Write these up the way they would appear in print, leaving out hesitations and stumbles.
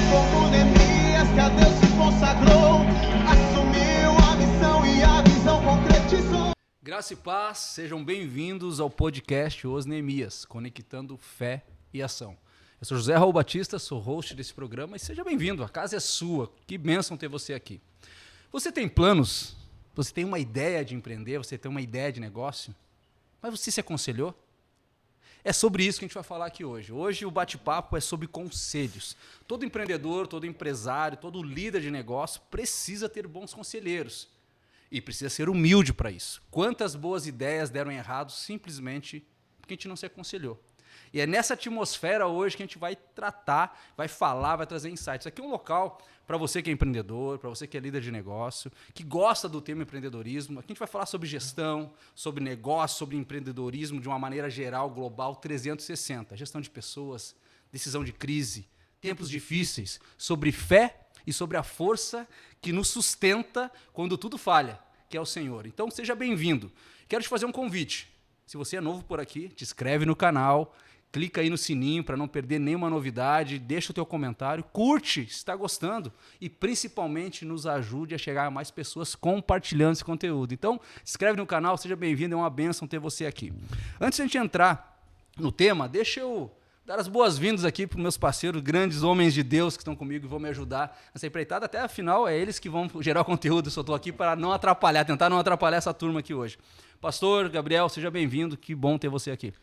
como Neemias, que a Deus se consagrou, assumiu a missão e a visão concretizou. Graça e paz, sejam bem-vindos ao podcast Os Neemias, conectando fé e ação. Eu sou José Raul Batista, sou host desse programa e seja bem-vindo, a casa é sua, que bênção ter você aqui. Você tem planos? Você tem uma ideia de empreender? Você tem uma ideia de negócio? Mas você se aconselhou? É sobre isso que a gente vai falar aqui hoje. Hoje o bate-papo é sobre conselhos. Todo empreendedor, todo empresário, todo líder de negócio precisa ter bons conselheiros. E precisa ser humilde para isso. Quantas boas ideias deram errado simplesmente porque a gente não se aconselhou. E é nessa atmosfera hoje que a gente vai tratar, vai falar, vai trazer insights. Aqui é um local para você que é empreendedor, para você que é líder de negócio, que gosta do tema empreendedorismo. Aqui a gente vai falar sobre gestão, sobre negócio, sobre empreendedorismo de uma maneira geral, global, 360. Gestão de pessoas, decisão de crise, tempos difíceis, sobre fé e sobre a força que nos sustenta quando tudo falha, que é o Senhor. Então, seja bem-vindo. Quero te fazer um convite. Se você é novo por aqui, te inscreve no canal, clica aí no sininho para não perder nenhuma novidade, deixa o teu comentário, curte se está gostando e principalmente nos ajude a chegar a mais pessoas compartilhando esse conteúdo. Então, se inscreve no canal, seja bem-vindo, é uma bênção ter você aqui. Antes de a gente entrar no tema, deixa eu dar as boas-vindas aqui para os meus parceiros, grandes homens de Deus que estão comigo e vão me ajudar nessa empreitada. Até afinal, é eles que vão gerar o conteúdo. Eu só estou aqui para não atrapalhar, tentar não atrapalhar essa turma aqui hoje. Pastor Gabriel, seja bem-vindo, que bom ter você aqui.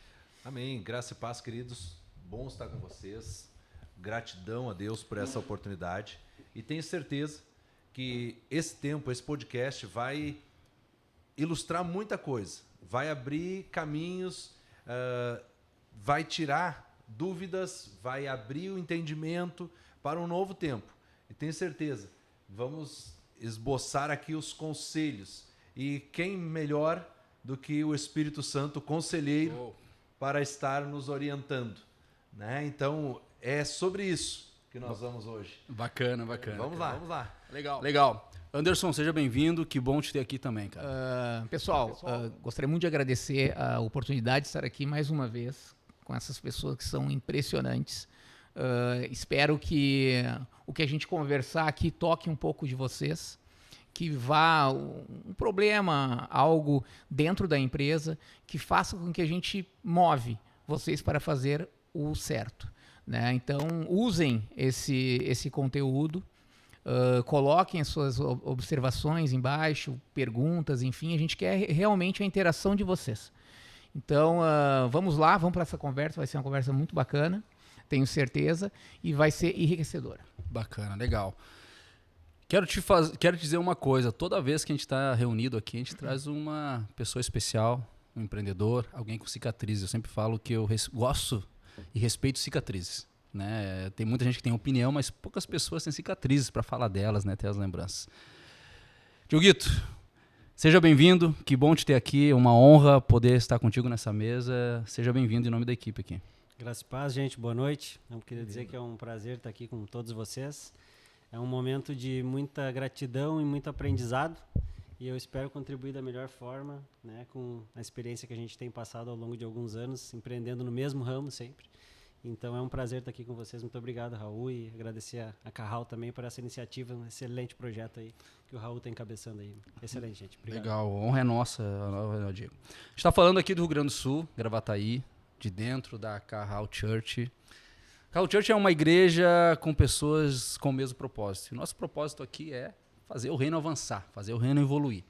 Amém. Graça e paz, queridos. Bom estar com vocês. Gratidão a Deus por essa oportunidade. E tenho certeza que esse tempo, esse podcast vai ilustrar muita coisa. Vai abrir caminhos, vai tirar dúvidas, vai abrir o entendimento para um novo tempo. E tenho certeza, vamos esboçar aqui os conselhos. E quem melhor do que o Espírito Santo, conselheiro, para estar nos orientando, né? Então, é sobre isso que nós vamos hoje. Bacana, bacana. Vamos lá. Legal. Anderson, seja bem-vindo, que bom te ter aqui também, cara. Pessoal, gostaria muito de agradecer a oportunidade de estar aqui mais uma vez com essas pessoas que são impressionantes. Espero que o que a gente conversar aqui toque um pouco de vocês, que vá um problema, algo dentro da empresa, que faça com que a gente move vocês para fazer o certo, né? Então, usem esse conteúdo, coloquem as suas observações embaixo, perguntas, enfim, a gente quer realmente a interação de vocês. Então, vamos lá, vamos para essa conversa, vai ser uma conversa muito bacana, tenho certeza, e vai ser enriquecedora. Bacana, legal. Quero te dizer uma coisa, toda vez que a gente está reunido aqui, a gente traz uma pessoa especial, um empreendedor, alguém com cicatrizes. Eu sempre falo que eu gosto e respeito cicatrizes, né? Tem muita gente que tem opinião, mas poucas pessoas têm cicatrizes para falar delas, né? Ter as lembranças. Dioguito, seja bem-vindo, que bom te ter aqui, é uma honra poder estar contigo nessa mesa. Seja bem-vindo em nome da equipe aqui. Graças e paz, gente, boa noite. Eu queria dizer que é um prazer estar aqui com todos vocês. É um momento de muita gratidão e muito aprendizado e eu espero contribuir da melhor forma, né, com a experiência que a gente tem passado ao longo de alguns anos, empreendendo no mesmo ramo sempre. Então é um prazer estar aqui com vocês. Muito obrigado, Raul, e agradecer a Carral também por essa iniciativa, um excelente projeto aí que o Raul está encabeçando aí. Excelente, gente. Obrigado. Legal, a honra é nossa, Diego. A gente está falando aqui do Rio Grande do Sul, Gravataí, de dentro da Carral Church. Carral Church é uma igreja com pessoas com o mesmo propósito. O nosso propósito aqui é fazer o reino avançar, fazer o reino evoluir.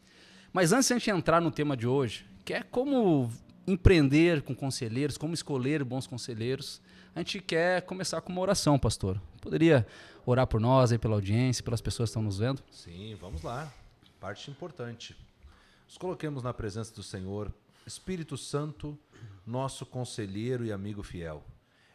Mas antes de a gente entrar no tema de hoje, que é como empreender com conselheiros, como escolher bons conselheiros, a gente quer começar com uma oração, pastor. Poderia orar por nós, aí, pela audiência, pelas pessoas que estão nos vendo? Sim, vamos lá. Parte importante. Nos coloquemos na presença do Senhor. Espírito Santo, nosso conselheiro e amigo fiel.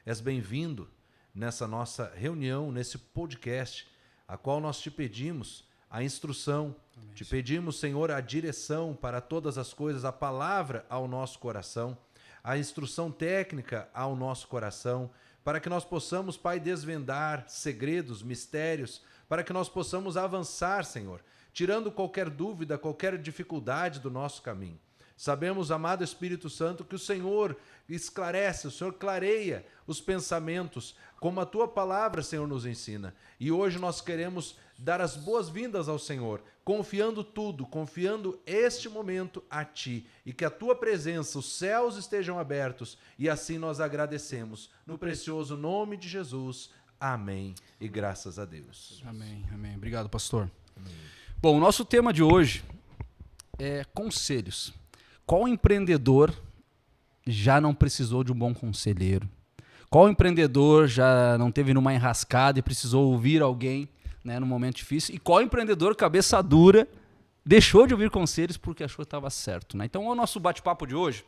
És bem-vindo nessa nossa reunião, nesse podcast, a qual nós te pedimos a instrução, amém. Te pedimos, Senhor, a direção para todas as coisas, a palavra ao nosso coração, a instrução técnica ao nosso coração, para que nós possamos, Pai, desvendar segredos, mistérios, para que nós possamos avançar, Senhor, tirando qualquer dúvida, qualquer dificuldade do nosso caminho. Sabemos, amado Espírito Santo, que o Senhor esclarece, o Senhor clareia os pensamentos, como a tua palavra, Senhor, nos ensina. E hoje nós queremos dar as boas-vindas ao Senhor, confiando tudo, confiando este momento a Ti, e que a Tua presença, os céus estejam abertos, e assim nós agradecemos. No precioso nome de Jesus. Amém. E graças a Deus. Amém, amém. Obrigado, pastor. Bom, o nosso tema de hoje é conselhos. Qual empreendedor já não precisou de um bom conselheiro? Qual empreendedor já não teve numa enrascada e precisou ouvir alguém, né, num momento difícil? E qual empreendedor cabeça dura deixou de ouvir conselhos porque achou que estava certo, né? Então, o nosso bate-papo de hoje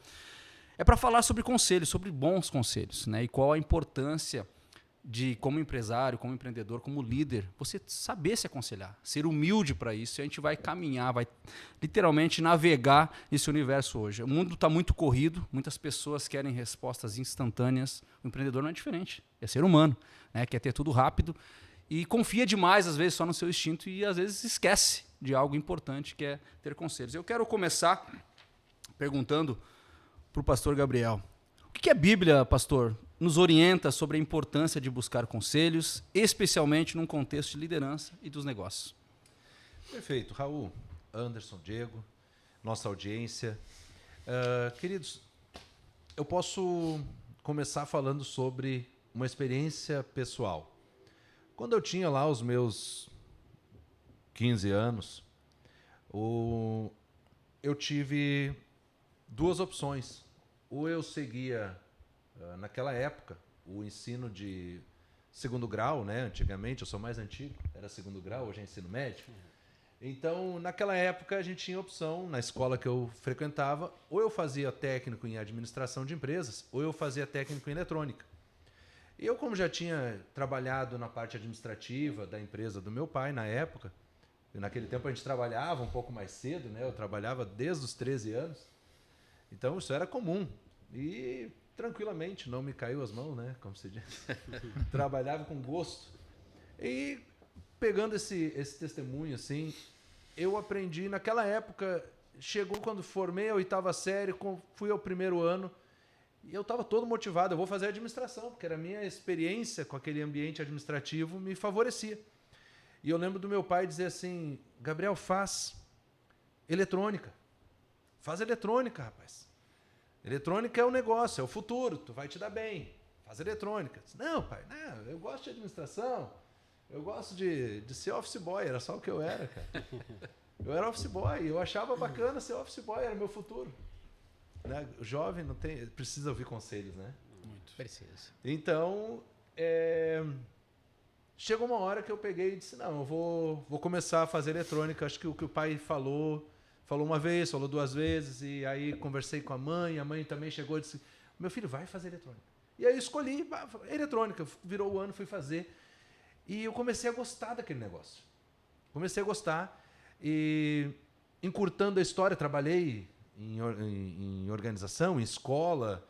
é para falar sobre conselhos, sobre bons conselhos, né? E qual a importância de, como empresário, como empreendedor, como líder, você saber se aconselhar, ser humilde para isso. E a gente vai caminhar, vai literalmente navegar esse universo hoje. O mundo está muito corrido, muitas pessoas querem respostas instantâneas. O empreendedor não é diferente, é ser humano, né? Quer ter tudo rápido e confia demais, às vezes, só no seu instinto e, às vezes, esquece de algo importante, que é ter conselhos. Eu quero começar perguntando para o pastor Gabriel. O que a Bíblia, pastor, nos orienta sobre a importância de buscar conselhos, especialmente num contexto de liderança e dos negócios? Perfeito. Raul, Anderson, Diego, nossa audiência. Queridos, eu posso começar falando sobre uma experiência pessoal. Quando eu tinha lá os meus 15 anos, eu tive duas opções. Ou eu seguia, naquela época, o ensino de segundo grau, né? Antigamente, eu sou mais antigo, era segundo grau, hoje é ensino médio. Então, naquela época, a gente tinha opção, na escola que eu frequentava, ou eu fazia técnico em administração de empresas, ou eu fazia técnico em eletrônica. E eu, como já tinha trabalhado na parte administrativa da empresa do meu pai na época, e naquele tempo a gente trabalhava um pouco mais cedo, né? Eu trabalhava desde os 13 anos, então isso era comum. E tranquilamente, não me caiu as mãos, né? Como se diz. Trabalhava com gosto. E pegando esse testemunho, assim, eu aprendi naquela época, chegou quando formei a 8ª série, fui ao 1º ano, e eu estava todo motivado, eu vou fazer administração, porque era a minha experiência com aquele ambiente administrativo me favorecia. E eu lembro do meu pai dizer assim, Gabriel, faz eletrônica. Faz eletrônica, rapaz. Eletrônica é o negócio, é o futuro, tu vai te dar bem. Faz eletrônica. Não, pai, não, eu gosto de administração, eu gosto de ser office boy, era só o que eu era, cara. Eu era office boy, eu achava bacana ser office boy, era meu futuro. Né? O jovem não tem, precisa ouvir conselhos, né? Muito. Precisa. Então, chegou uma hora que eu peguei e disse, não, eu vou começar a fazer eletrônica. Acho que o que o pai falou uma vez, falou 2 vezes, e aí conversei com a mãe também chegou e disse, meu filho, vai fazer eletrônica. E aí eu escolhi eletrônica, virou o ano, fui fazer, e eu comecei a gostar daquele negócio. Comecei a gostar, e encurtando a história, trabalhei em organização, em escola,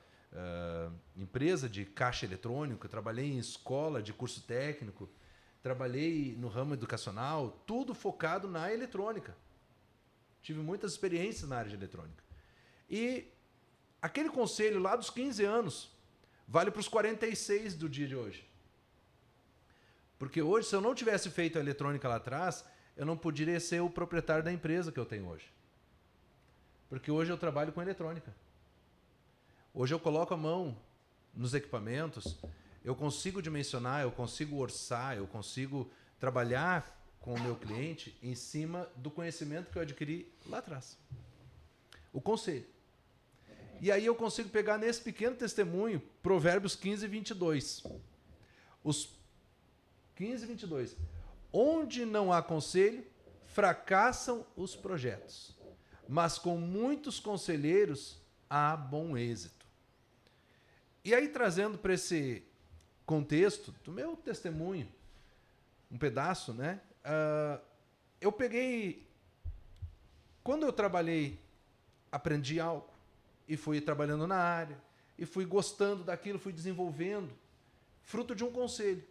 empresa de caixa eletrônico, trabalhei em escola de curso técnico, trabalhei no ramo educacional, tudo focado na eletrônica. Tive muitas experiências na área de eletrônica. E aquele conselho lá dos 15 anos vale para os 46 do dia de hoje. Porque hoje, se eu não tivesse feito a eletrônica lá atrás, eu não poderia ser o proprietário da empresa que eu tenho hoje. Porque hoje eu trabalho com eletrônica. Hoje eu coloco a mão nos equipamentos, eu consigo dimensionar, eu consigo orçar, eu consigo trabalhar com o meu cliente em cima do conhecimento que eu adquiri lá atrás. O conselho. E aí eu consigo pegar nesse pequeno testemunho, Provérbios 15, 22. Os 15, 22. Onde não há conselho, fracassam os projetos, mas com muitos conselheiros há bom êxito. E aí, trazendo para esse contexto do meu testemunho, um pedaço, né? Eu peguei... Quando eu trabalhei, aprendi algo, e fui trabalhando na área, e fui gostando daquilo, fui desenvolvendo, fruto de um conselho.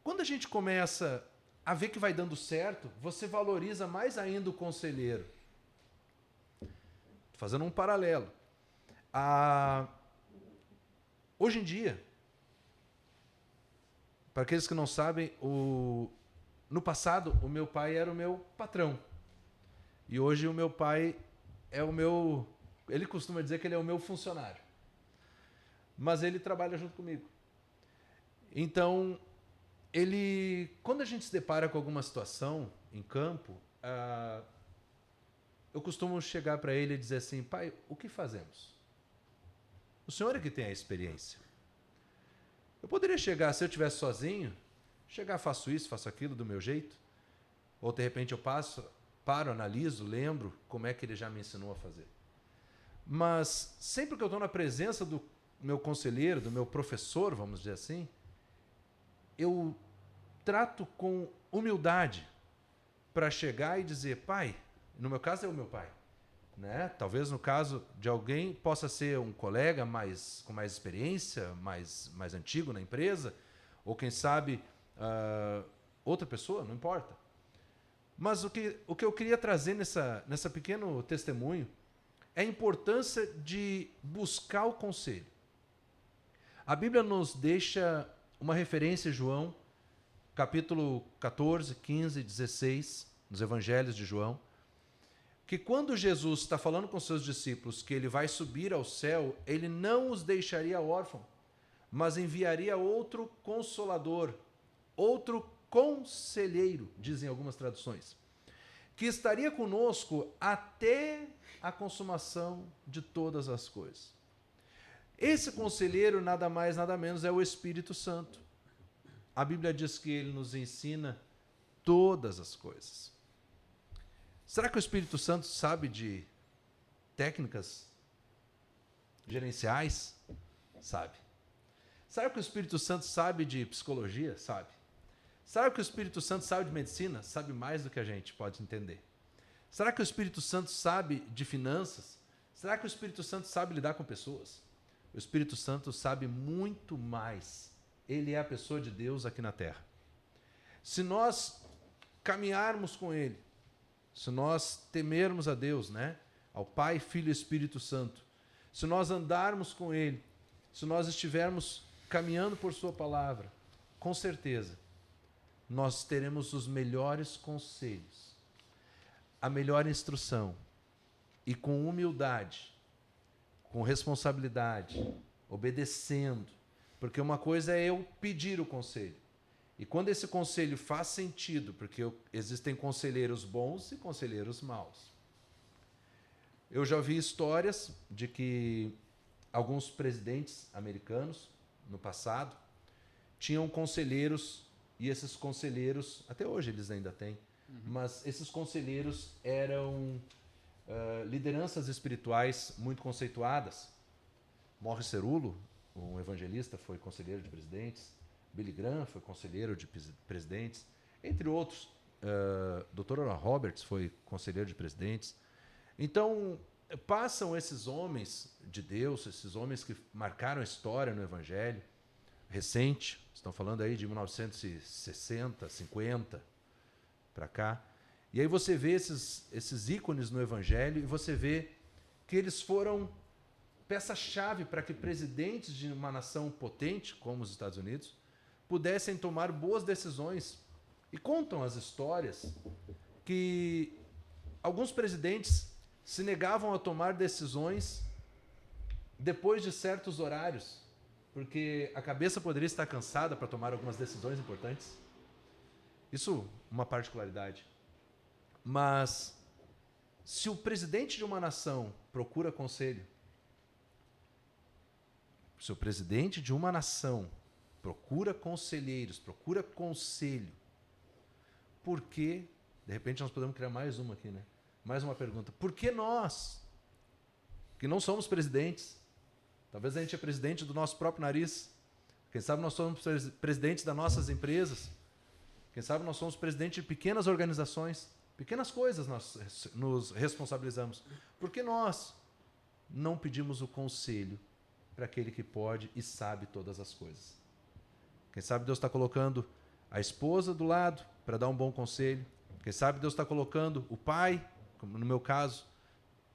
Quando a gente começa a ver que vai dando certo, você valoriza mais ainda o conselheiro. fazendo um paralelo. Hoje em dia, para aqueles que não sabem, no passado o meu pai era o meu patrão. E hoje o meu pai é o meu... Ele costuma dizer que ele é o meu funcionário. Mas ele trabalha junto comigo. Então, quando a gente se depara com alguma situação em campo, eu costumo chegar para ele e dizer assim: pai, o que fazemos? O senhor é que tem a experiência. Eu poderia chegar, se eu estivesse sozinho, faço isso, faço aquilo do meu jeito. Ou de repente eu paro, analiso, lembro como é que ele já me ensinou a fazer. Mas sempre que eu estou na presença do meu conselheiro, do meu professor, vamos dizer assim, eu trato com humildade para chegar e dizer: pai, no meu caso é o meu pai, né? Talvez no caso de alguém possa ser um colega com mais experiência, mais antigo na empresa, ou quem sabe outra pessoa, não importa. Mas o que eu queria trazer nessa pequeno testemunho é a importância de buscar o conselho. A Bíblia nos deixa uma referência, João, capítulo 14, 15, 16, nos Evangelhos de João, que quando Jesus está falando com seus discípulos que ele vai subir ao céu, ele não os deixaria órfãos, mas enviaria outro consolador, outro conselheiro, dizem algumas traduções, que estaria conosco até a consumação de todas as coisas. Esse conselheiro, nada mais, nada menos, é o Espírito Santo. A Bíblia diz que ele nos ensina todas as coisas. Será que o Espírito Santo sabe de técnicas gerenciais? Sabe. Será que o Espírito Santo sabe de psicologia? Sabe. Será que o Espírito Santo sabe de medicina? Sabe mais do que a gente pode entender. Será que o Espírito Santo sabe de finanças? Será que o Espírito Santo sabe lidar com pessoas? O Espírito Santo sabe muito mais. Ele é a pessoa de Deus aqui na terra. Se nós caminharmos com Ele, se nós temermos a Deus, né? Ao Pai, Filho e Espírito Santo, se nós andarmos com Ele, se nós estivermos caminhando por Sua palavra, com certeza, nós teremos os melhores conselhos, a melhor instrução, e com humildade, com responsabilidade, obedecendo, porque uma coisa é eu pedir o conselho, e quando esse conselho faz sentido, porque existem conselheiros bons e conselheiros maus. Eu já ouvi histórias de que alguns presidentes americanos, no passado, tinham conselheiros, e esses conselheiros, até hoje eles ainda têm, mas esses conselheiros eram lideranças espirituais muito conceituadas. Morris Cerullo, um evangelista, foi conselheiro de presidentes. Billy Graham foi conselheiro de presidentes, entre outros. Dr. Oral Roberts foi conselheiro de presidentes. Então, passam esses homens de Deus, esses homens que marcaram a história no Evangelho, recente, estão falando aí de 1960, 50, para cá. E aí você vê esses ícones no Evangelho e você vê que eles foram peça-chave para que presidentes de uma nação potente, como os Estados Unidos, pudessem tomar boas decisões. E contam as histórias que alguns presidentes se negavam a tomar decisões depois de certos horários, porque a cabeça poderia estar cansada para tomar algumas decisões importantes. Isso é uma particularidade. Mas se o presidente de uma nação procura conselho, se o presidente de uma nação procura conselheiros, procura conselho, por que, de repente nós podemos criar mais uma aqui, né? Mais uma pergunta. Por que nós, que não somos presidentes, talvez a gente é presidente do nosso próprio nariz, quem sabe nós somos presidentes das nossas empresas, quem sabe nós somos presidentes de pequenas organizações, pequenas coisas nós nos responsabilizamos. Por que nós não pedimos o conselho para aquele que pode e sabe todas as coisas? Quem sabe Deus está colocando a esposa do lado para dar um bom conselho. Quem sabe Deus está colocando o pai, como no meu caso,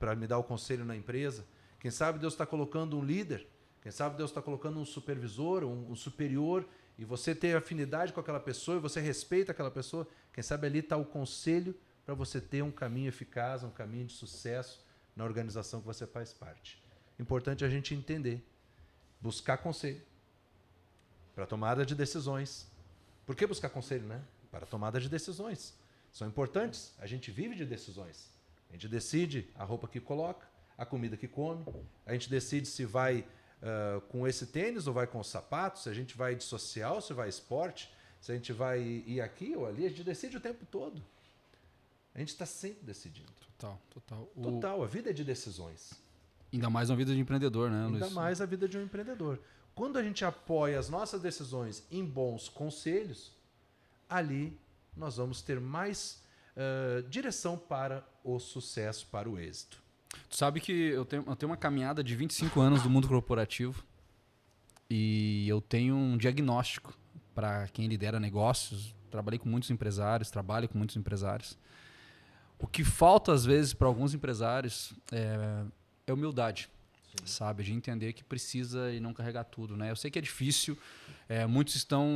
para me dar o conselho na empresa. Quem sabe Deus está colocando um líder, quem sabe Deus está colocando um supervisor, um superior, e você ter afinidade com aquela pessoa, e você respeita aquela pessoa. Quem sabe ali está o conselho para você ter um caminho eficaz, um caminho de sucesso na organização que você faz parte. Importante a gente entender, buscar conselho para tomada de decisões. Por que buscar conselho, né? Para tomada de decisões. São importantes. A gente vive de decisões. A gente decide a roupa que coloca, a comida que come. A gente decide se vai com esse tênis ou vai com os sapatos, se a gente vai de social, se vai esporte, se a gente vai ir aqui ou ali. A gente decide o tempo todo. A gente está sempre decidindo. Total. A vida é de decisões. Ainda mais na vida de empreendedor, né, Luiz? Ainda mais a vida de um empreendedor. Quando a gente apoia as nossas decisões em bons conselhos, ali nós vamos ter mais direção para o sucesso, para o êxito. Tu sabe que eu tenho uma caminhada de 25 anos do mundo corporativo e eu tenho um diagnóstico para quem lidera negócios. Trabalho com muitos empresários. O que falta, às vezes, para alguns empresários é humildade. Sim. Sabe? De entender que precisa e não carregar tudo, né? Eu sei que é difícil, muitos estão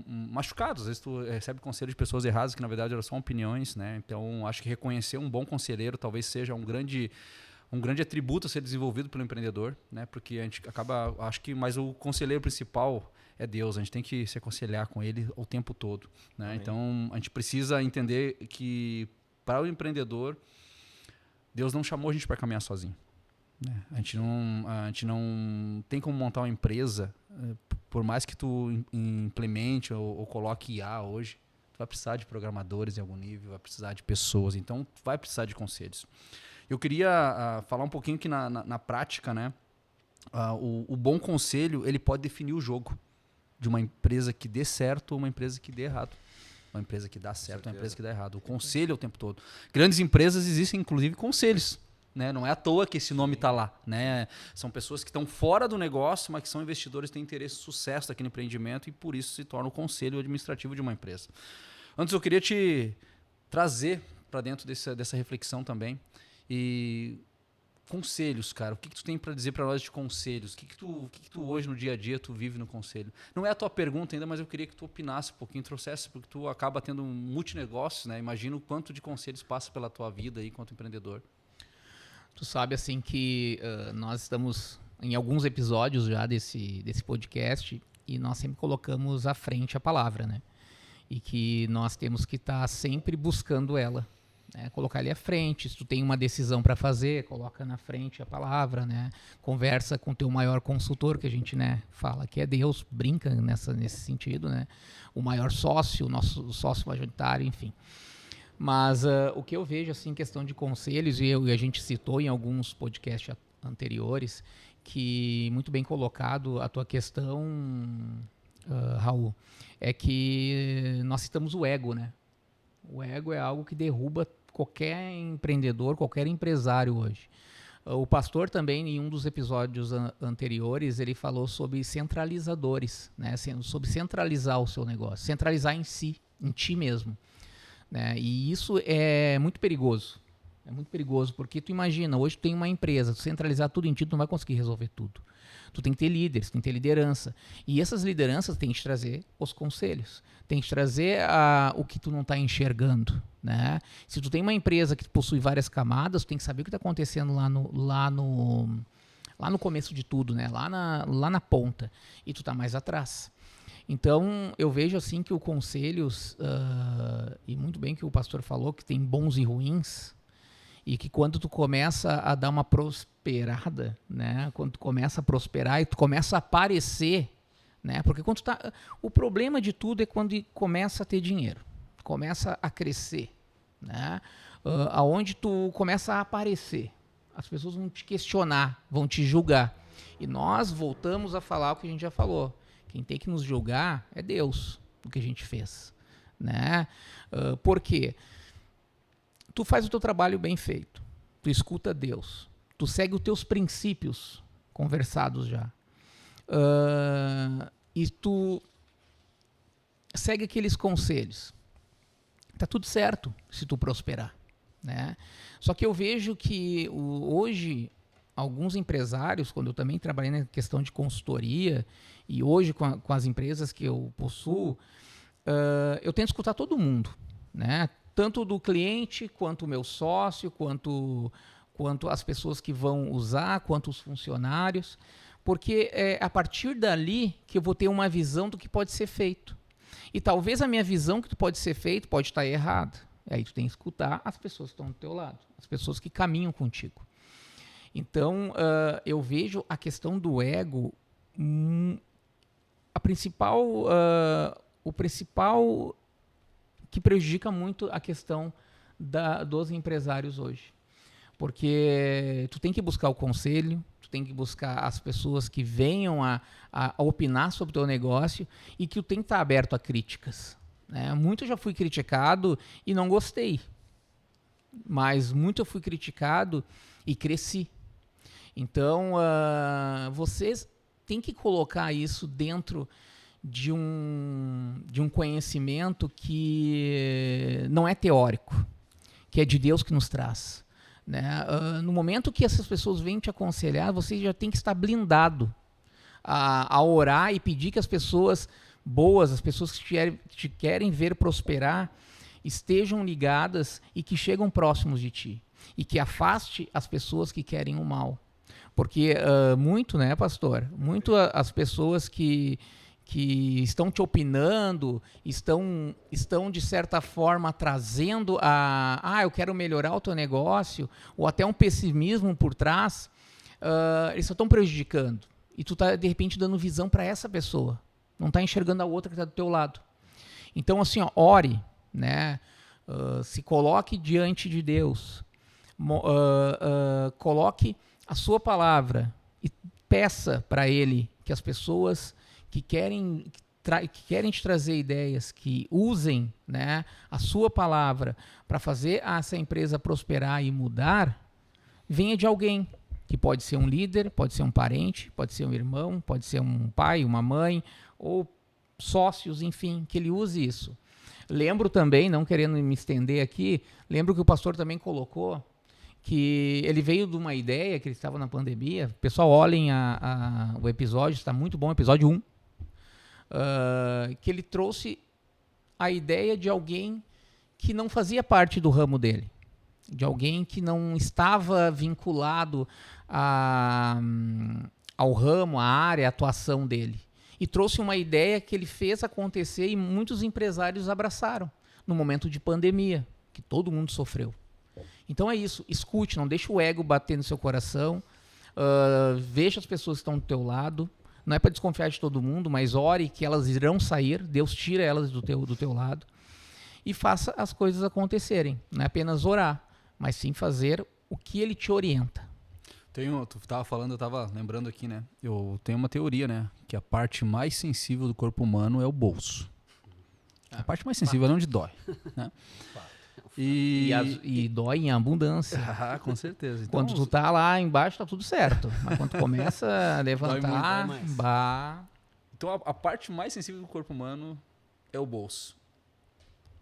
machucados, às vezes tu recebe conselho de pessoas erradas que na verdade elas são opiniões, né? Então acho que reconhecer um bom conselheiro talvez seja um grande atributo a ser desenvolvido pelo empreendedor, né? Porque a gente acaba, acho que, mas o conselheiro principal é Deus, a gente tem que se aconselhar com ele o tempo todo, né? Então a gente precisa entender que para o empreendedor Deus não chamou a gente para caminhar sozinho. A gente não tem como montar uma empresa, por mais que tu implemente ou coloque IA hoje, tu vai precisar de programadores em algum nível, vai precisar de pessoas, então tu vai precisar de conselhos. Eu queria falar um pouquinho que na prática, né, o bom conselho ele pode definir o jogo de uma empresa que dê certo ou uma empresa que dê errado. Uma empresa que dá certo ou uma empresa que dá errado. O conselho é o tempo todo. Grandes empresas existem, inclusive, conselhos. Né? Não é à toa que esse nome está lá. Né? São pessoas que estão fora do negócio, mas que são investidores, têm interesse em sucesso aqui no empreendimento e por isso se torna o conselho administrativo de uma empresa. Antes eu queria te trazer para dentro dessa reflexão também. E conselhos, cara. O que tu tem para dizer para nós de conselhos? O que tu hoje no dia a dia tu vive no conselho? Não é a tua pergunta ainda, mas eu queria que tu opinasse um pouquinho, trouxesse, porque tu acaba tendo um multinegócio, né? Imagina o quanto de conselhos passa pela tua vida aí enquanto empreendedor. Tu sabe, assim, que nós estamos em alguns episódios já desse podcast e nós sempre colocamos à frente a palavra, né? E que nós temos que estar sempre buscando ela, né? Colocar ali à frente. Se tu tem uma decisão para fazer, coloca na frente a palavra, né? Conversa com o teu maior consultor, que a gente, né, fala que é Deus, brinca nesse sentido, né? O maior sócio, o nosso sócio majoritário, enfim. Mas o que eu vejo, assim, em questão de conselhos, e a gente citou em alguns podcasts anteriores, que muito bem colocado a tua questão, Raul, é que nós citamos o ego, né? O ego é algo que derruba qualquer empreendedor, qualquer empresário hoje. O pastor também, em um dos episódios anteriores, ele falou sobre centralizadores, né? Sobre centralizar o seu negócio, centralizar em si, em ti mesmo. Né? E isso é muito perigoso. É muito perigoso, porque tu imagina, hoje tu tem uma empresa, tu centralizar tudo em ti, tu não vai conseguir resolver tudo. Tu tem que ter líderes, tem que ter liderança. E essas lideranças têm que te trazer os conselhos, tem que te trazer o que tu não está enxergando. Né? Se tu tem uma empresa que possui várias camadas, tu tem que saber o que está acontecendo lá no começo de tudo, né? lá na ponta. E tu está mais atrás. Então, eu vejo assim que o conselhos, e muito bem que o pastor falou, que tem bons e ruins, e que quando tu começa a dar uma prosperada, né? Quando tu começa a prosperar e tu começa a aparecer, né? Porque o problema de tudo é quando começa a ter dinheiro, começa a crescer, né? Aonde tu começa a aparecer, as pessoas vão te questionar, vão te julgar. E nós voltamos a falar o que a gente já falou. Quem tem que nos julgar é Deus, o que a gente fez. Né? Por quê? Tu faz o teu trabalho bem feito. Tu escuta Deus. Tu segue os teus princípios conversados já. E tu segue aqueles conselhos. Tá tudo certo se tu prosperar. né? Só que eu vejo que hoje alguns empresários, quando eu também trabalhei na questão de consultoria e hoje com as empresas que eu possuo, eu tento escutar todo mundo, né? Tanto do cliente, quanto o meu sócio, quanto as pessoas que vão usar, quanto os funcionários, porque é a partir dali que eu vou ter uma visão do que pode ser feito. E talvez a minha visão que pode ser feito pode estar errada. Aí tu tem que escutar as pessoas que estão do teu lado, as pessoas que caminham contigo. Então, eu vejo a questão do ego, o principal que prejudica muito a questão dos empresários hoje. Porque tu tem que buscar o conselho, tu tem que buscar as pessoas que venham a opinar sobre o teu negócio e que tu tem que estar aberto a críticas, né? Muito eu já fui criticado e não gostei, mas muito eu fui criticado e cresci. Então, vocês têm que colocar isso dentro de um conhecimento que não é teórico, que é de Deus que nos traz, né? No momento que essas pessoas vêm te aconselhar, você já tem que estar blindado a orar e pedir que as pessoas boas, as pessoas que te querem ver prosperar, estejam ligadas e que chegam próximos de ti. E que afaste as pessoas que querem o mal. Porque muito, né, pastor? Muito as pessoas que estão te opinando, estão de certa forma trazendo eu quero melhorar o teu negócio, ou até um pessimismo por trás, eles só estão prejudicando. E tu está, de repente, dando visão para essa pessoa. Não está enxergando a outra que está do teu lado. Então, assim, ore, né? Se coloque diante de Deus. Coloque a sua palavra e peça para Ele que as pessoas que querem te trazer ideias, que usem, né, a sua palavra para fazer essa empresa prosperar e mudar, venha de alguém, que pode ser um líder, pode ser um parente, pode ser um irmão, pode ser um pai, uma mãe, ou sócios, enfim, que ele use isso. Lembro também, não querendo me estender aqui, lembro que o pastor também colocou que ele veio de uma ideia que ele estava na pandemia. Pessoal, olhem o episódio, está muito bom, episódio 1. Que ele trouxe a ideia de alguém que não fazia parte do ramo dele, de alguém que não estava vinculado ao ramo, à área, à atuação dele. E trouxe uma ideia que ele fez acontecer e muitos empresários abraçaram no momento de pandemia, que todo mundo sofreu. Então é isso, escute, não deixe o ego bater no seu coração, veja as pessoas que estão do teu lado. Não é para desconfiar de todo mundo, mas ore que elas irão sair, Deus tira elas do teu lado e faça as coisas acontecerem. Não é apenas orar, mas sim fazer o que Ele te orienta. Tu estava falando, eu estava lembrando aqui, né? Eu tenho uma teoria, né? Que a parte mais sensível do corpo humano é o bolso. A parte mais sensível é onde dói, né? E dói em abundância. Com certeza. Então, quando tu tá lá embaixo, tá tudo certo. Mas quando tu começa a levantar, Então a parte mais sensível do corpo humano é o bolso.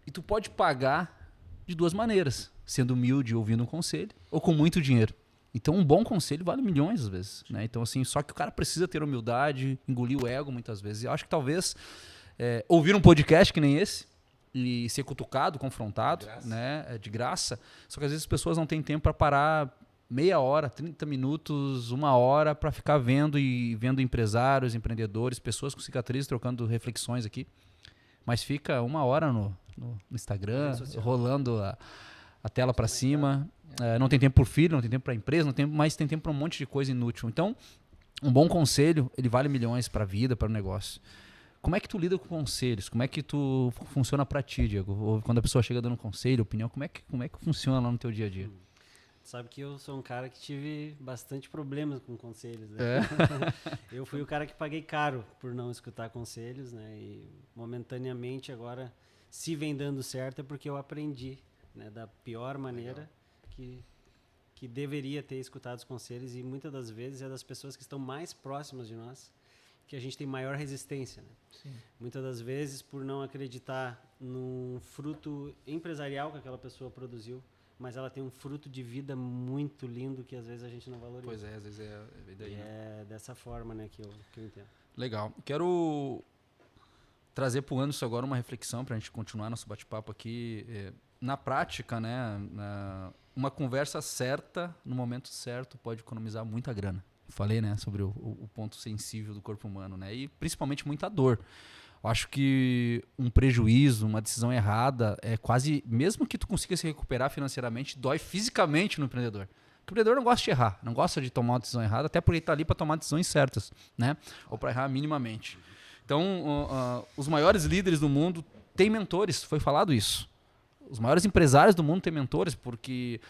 E tu pode pagar de duas maneiras, sendo humilde, ouvindo um conselho, ou com muito dinheiro. Então um bom conselho vale milhões às vezes, né? Então assim, só que o cara precisa ter humildade, engolir o ego muitas vezes. E eu acho que talvez ouvir um podcast que nem esse e ser cutucado, confrontado, né, de graça. Só que às vezes as pessoas não têm tempo para parar meia hora, 30 minutos, 1 hora para ficar vendo empresários, empreendedores, pessoas com cicatrizes trocando reflexões aqui. Mas fica 1 hora no Instagram, rolando a tela para cima. Não tem tempo por filho, não tem tempo para empresa, mas tem tempo para um monte de coisa inútil. Então, um bom conselho, ele vale milhões para a vida, para o negócio. Como é que tu lida com conselhos? Como é que tu funciona para ti, Diego? Ou quando a pessoa chega dando conselho, opinião, como é que funciona lá no teu dia a dia? Sabe que eu sou um cara que tive bastante problemas com conselhos, né? Eu fui o cara que paguei caro por não escutar conselhos, né? E momentaneamente agora, se vem dando certo, é porque eu aprendi, né, da pior maneira que deveria ter escutado os conselhos, e muitas das vezes é das pessoas que estão mais próximas de nós que a gente tem maior resistência, né? Sim. Muitas das vezes, por não acreditar num fruto empresarial que aquela pessoa produziu, mas ela tem um fruto de vida muito lindo que às vezes a gente não valoriza. Pois é, às vezes é daí, né? É dessa forma, né, que eu entendo. Legal. Quero trazer para o Anderson agora uma reflexão para a gente continuar nosso bate-papo aqui. Na prática, né, uma conversa certa, no momento certo, pode economizar muita grana. Falei, né, sobre o ponto sensível do corpo humano, né, e principalmente muita dor. Eu acho que um prejuízo, uma decisão errada, é quase, mesmo que tu consiga se recuperar financeiramente, dói fisicamente no empreendedor. O empreendedor não gosta de errar, não gosta de tomar uma decisão errada, até porque ele está ali para tomar decisões certas, né? Ou para errar minimamente. Então, os maiores líderes do mundo têm mentores, foi falado isso. Os maiores empresários do mundo têm mentores, porque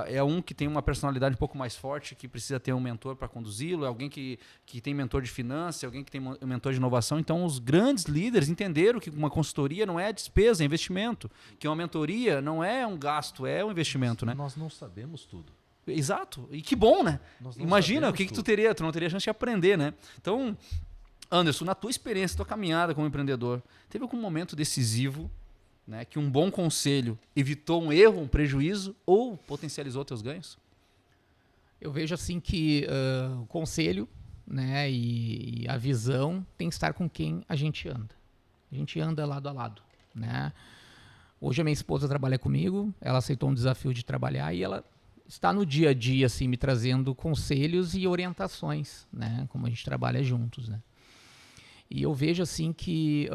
é um que tem uma personalidade um pouco mais forte, que precisa ter um mentor para conduzi-lo, é alguém que tem mentor de finanças, é alguém que tem mentor de inovação. Então, os grandes líderes entenderam que uma consultoria não é despesa, é investimento. Que uma mentoria não é um gasto, é um investimento, né? Nós não sabemos tudo. Exato. E que bom, né? Nós não Imagina o sabemos que tu tudo. teria, tu não teria chance de aprender, né? Então, Anderson, na tua experiência, tua caminhada como empreendedor, teve algum momento decisivo, né, que um bom conselho evitou um erro, um prejuízo ou potencializou teus ganhos? Eu vejo assim que o conselho, né, e a visão tem que estar com quem a gente anda. A gente anda lado a lado, né? Hoje a minha esposa trabalha comigo, ela aceitou um desafio de trabalhar e ela está no dia a dia assim me trazendo conselhos e orientações, né, como a gente trabalha juntos, né? E eu vejo assim que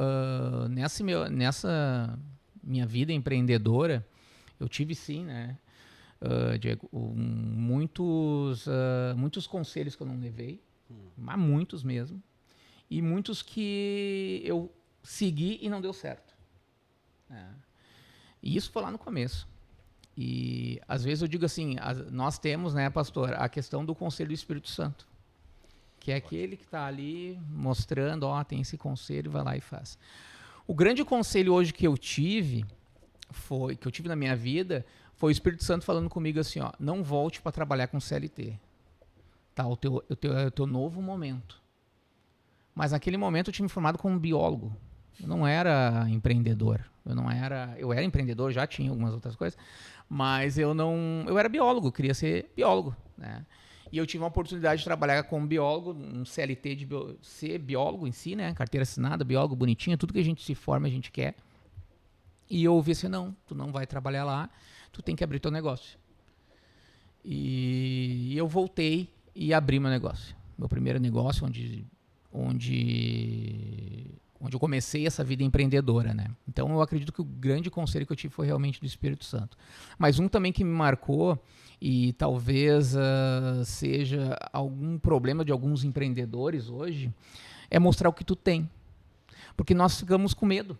nessa minha vida empreendedora, eu tive sim, né, Diego, muitos conselhos que eu não levei, mas muitos mesmo, e muitos que eu segui e não deu certo. E isso foi lá no começo. E às vezes eu digo assim, nós temos, né, pastor, a questão do conselho do Espírito Santo, que é aquele que está ali mostrando, tem esse conselho, vai lá e faz. O grande conselho hoje que eu tive na minha vida, foi o Espírito Santo falando comigo assim, não volte para trabalhar com CLT. Tá, o teu novo momento. Mas naquele momento eu tinha me formado como biólogo. Eu não era empreendedor. Eu era empreendedor, já tinha algumas outras coisas, mas eu era biólogo, queria ser biólogo, né? E eu tive uma oportunidade de trabalhar como biólogo, um CLT de ser biólogo em si, né? Carteira assinada, biólogo bonitinho, tudo que a gente se forma, a gente quer. E eu ouvi assim, não, tu não vai trabalhar lá, tu tem que abrir teu negócio. E eu voltei e abri meu negócio. Meu primeiro negócio, onde eu comecei essa vida empreendedora, né? Então eu acredito que o grande conselho que eu tive foi realmente do Espírito Santo. Mas um também que me marcou, e talvez seja algum problema de alguns empreendedores hoje, é mostrar o que tu tem. Porque nós ficamos com medo,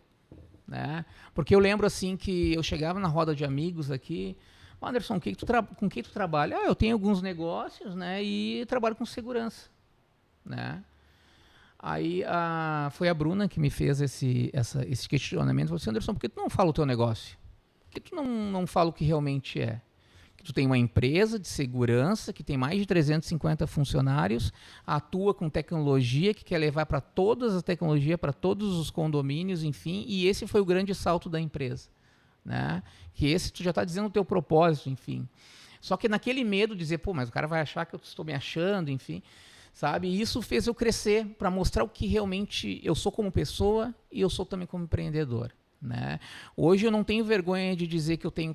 né? Porque eu lembro assim que eu chegava na roda de amigos aqui, Anderson, com que tu trabalha? Eu tenho alguns negócios, né? E trabalho com segurança, né? Aí foi a Bruna que me fez esse questionamento. Falou assim, Anderson, por que tu não fala o teu negócio? Por que tu não fala o que realmente é? Que tu tem uma empresa de segurança que tem mais de 350 funcionários, atua com tecnologia, que quer levar para todas as tecnologias, para todos os condomínios, enfim, e esse foi o grande salto da empresa, né? Que esse tu já está dizendo o teu propósito, enfim. Só que naquele medo de dizer, mas o cara vai achar que eu estou me achando, enfim, sabe? E isso fez eu crescer para mostrar o que realmente eu sou como pessoa e eu sou também como empreendedor, né? Hoje eu não tenho vergonha de dizer que eu tenho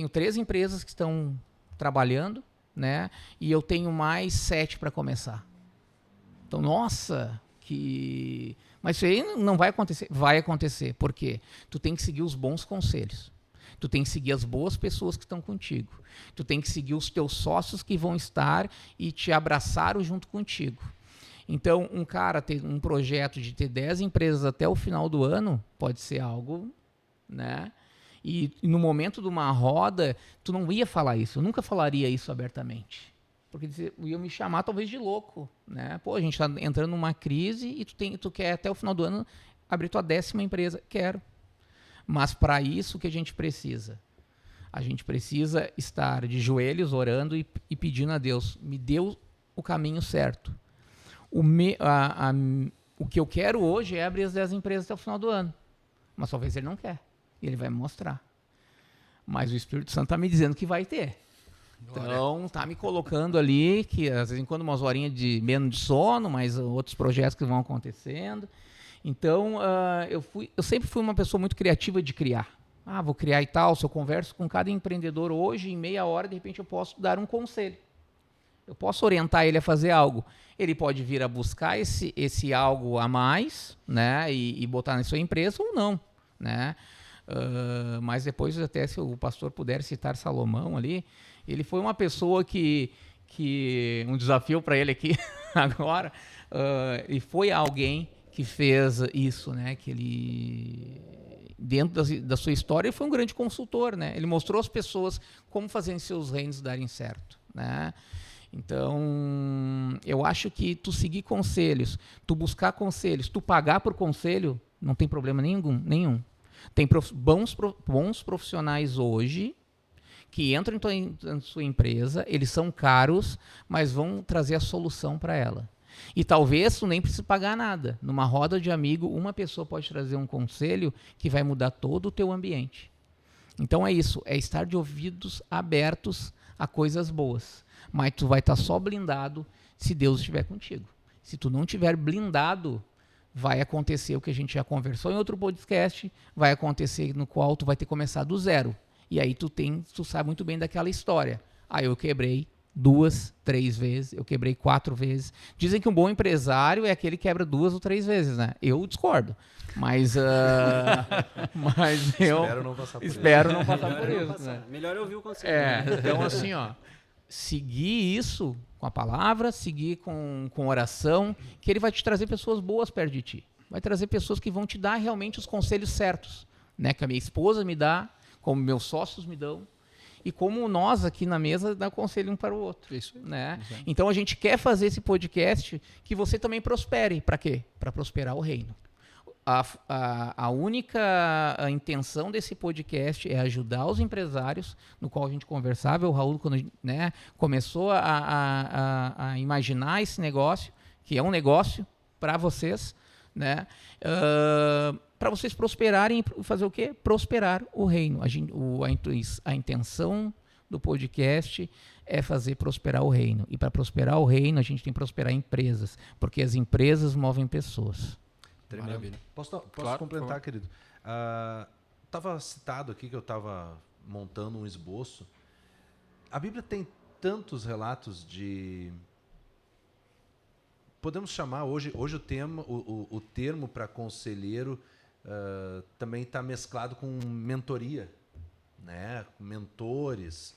3 empresas que estão trabalhando, né? E eu tenho mais 7 para começar. Então, mas isso aí não vai acontecer. Vai acontecer. Por quê? Tu tem que seguir os bons conselhos. Tu tem que seguir as boas pessoas que estão contigo. Tu tem que seguir os teus sócios que vão estar e te abraçar junto contigo. Então, um cara ter um projeto de ter 10 empresas até o final do ano pode ser algo, né? E no momento de uma roda, tu não ia falar isso. Eu nunca falaria isso abertamente. Porque iam me chamar talvez de louco, né? Pô, a gente está entrando numa crise e tu quer até o final do ano abrir tua 10ª empresa. Quero. Mas para isso, o que a gente precisa? A gente precisa estar de joelhos orando e pedindo a Deus, me dê o caminho certo. O que eu quero hoje é abrir as 10 empresas até o final do ano. Mas talvez ele não quer. E ele vai me mostrar. mas o Espírito Santo está me dizendo que vai ter. Então, tá me colocando ali, que às vezes quando umas horinhas de menos de sono, mas outros projetos que vão acontecendo. Então, eu sempre fui uma pessoa muito criativa de criar. Vou criar e tal. Se eu converso com cada empreendedor hoje, em meia hora, de repente eu posso dar um conselho. Eu posso orientar ele a fazer algo. Ele pode vir a buscar esse algo a mais, né, e botar na sua empresa ou não, né? Mas depois, até se o pastor puder citar Salomão ali, ele foi uma pessoa que um desafio para ele aqui agora, e foi alguém que fez isso, né? Que ele, dentro da sua história, ele foi um grande consultor, né? Ele mostrou às pessoas como fazer seus reinos darem certo, né? Então, eu acho que tu seguir conselhos, tu buscar conselhos, tu pagar por conselho, não tem problema nenhum. Tem bons profissionais hoje que entram em sua empresa, eles são caros, mas vão trazer a solução para ela. E talvez tu nem precise pagar nada. Numa roda de amigo, uma pessoa pode trazer um conselho que vai mudar todo o teu ambiente. Então é isso, é estar de ouvidos abertos a coisas boas. Mas tu vai estar só blindado se Deus estiver contigo. Se tu não estiver blindado, vai acontecer o que a gente já conversou em outro podcast, vai acontecer no qual tu vai ter que começar do zero. E aí tu sabe muito bem daquela história. Eu quebrei 2, 3 vezes, eu quebrei 4 vezes. Dizem que um bom empresário é aquele que quebra 2 ou 3 vezes, né? Eu discordo. Mas, eu espero não passar por isso. Né? Melhor ouvir o conselho. Então assim, seguir isso com a palavra, seguir com oração, que ele vai te trazer pessoas boas perto de ti. Vai trazer pessoas que vão te dar realmente os conselhos certos, né? Que a minha esposa me dá, como meus sócios me dão, e como nós aqui na mesa dá conselho um para o outro. Isso aí. Né? Então a gente quer fazer esse podcast que você também prospere. Para quê? Para prosperar o reino. A única intenção desse podcast é ajudar os empresários, no qual a gente conversava. O Raul, quando, né, começou a imaginar esse negócio, que é um negócio para vocês, né, para vocês prosperarem e fazer o quê? Prosperar o reino. A intenção do podcast é fazer prosperar o reino. E para prosperar o reino, a gente tem que prosperar empresas, porque as empresas movem pessoas. Maravilha. Posso Claro, complementar, querido? Estava citado aqui que eu estava montando um esboço. A Bíblia tem tantos relatos de... Podemos chamar hoje o termo para conselheiro também está mesclado com mentoria, né? Mentores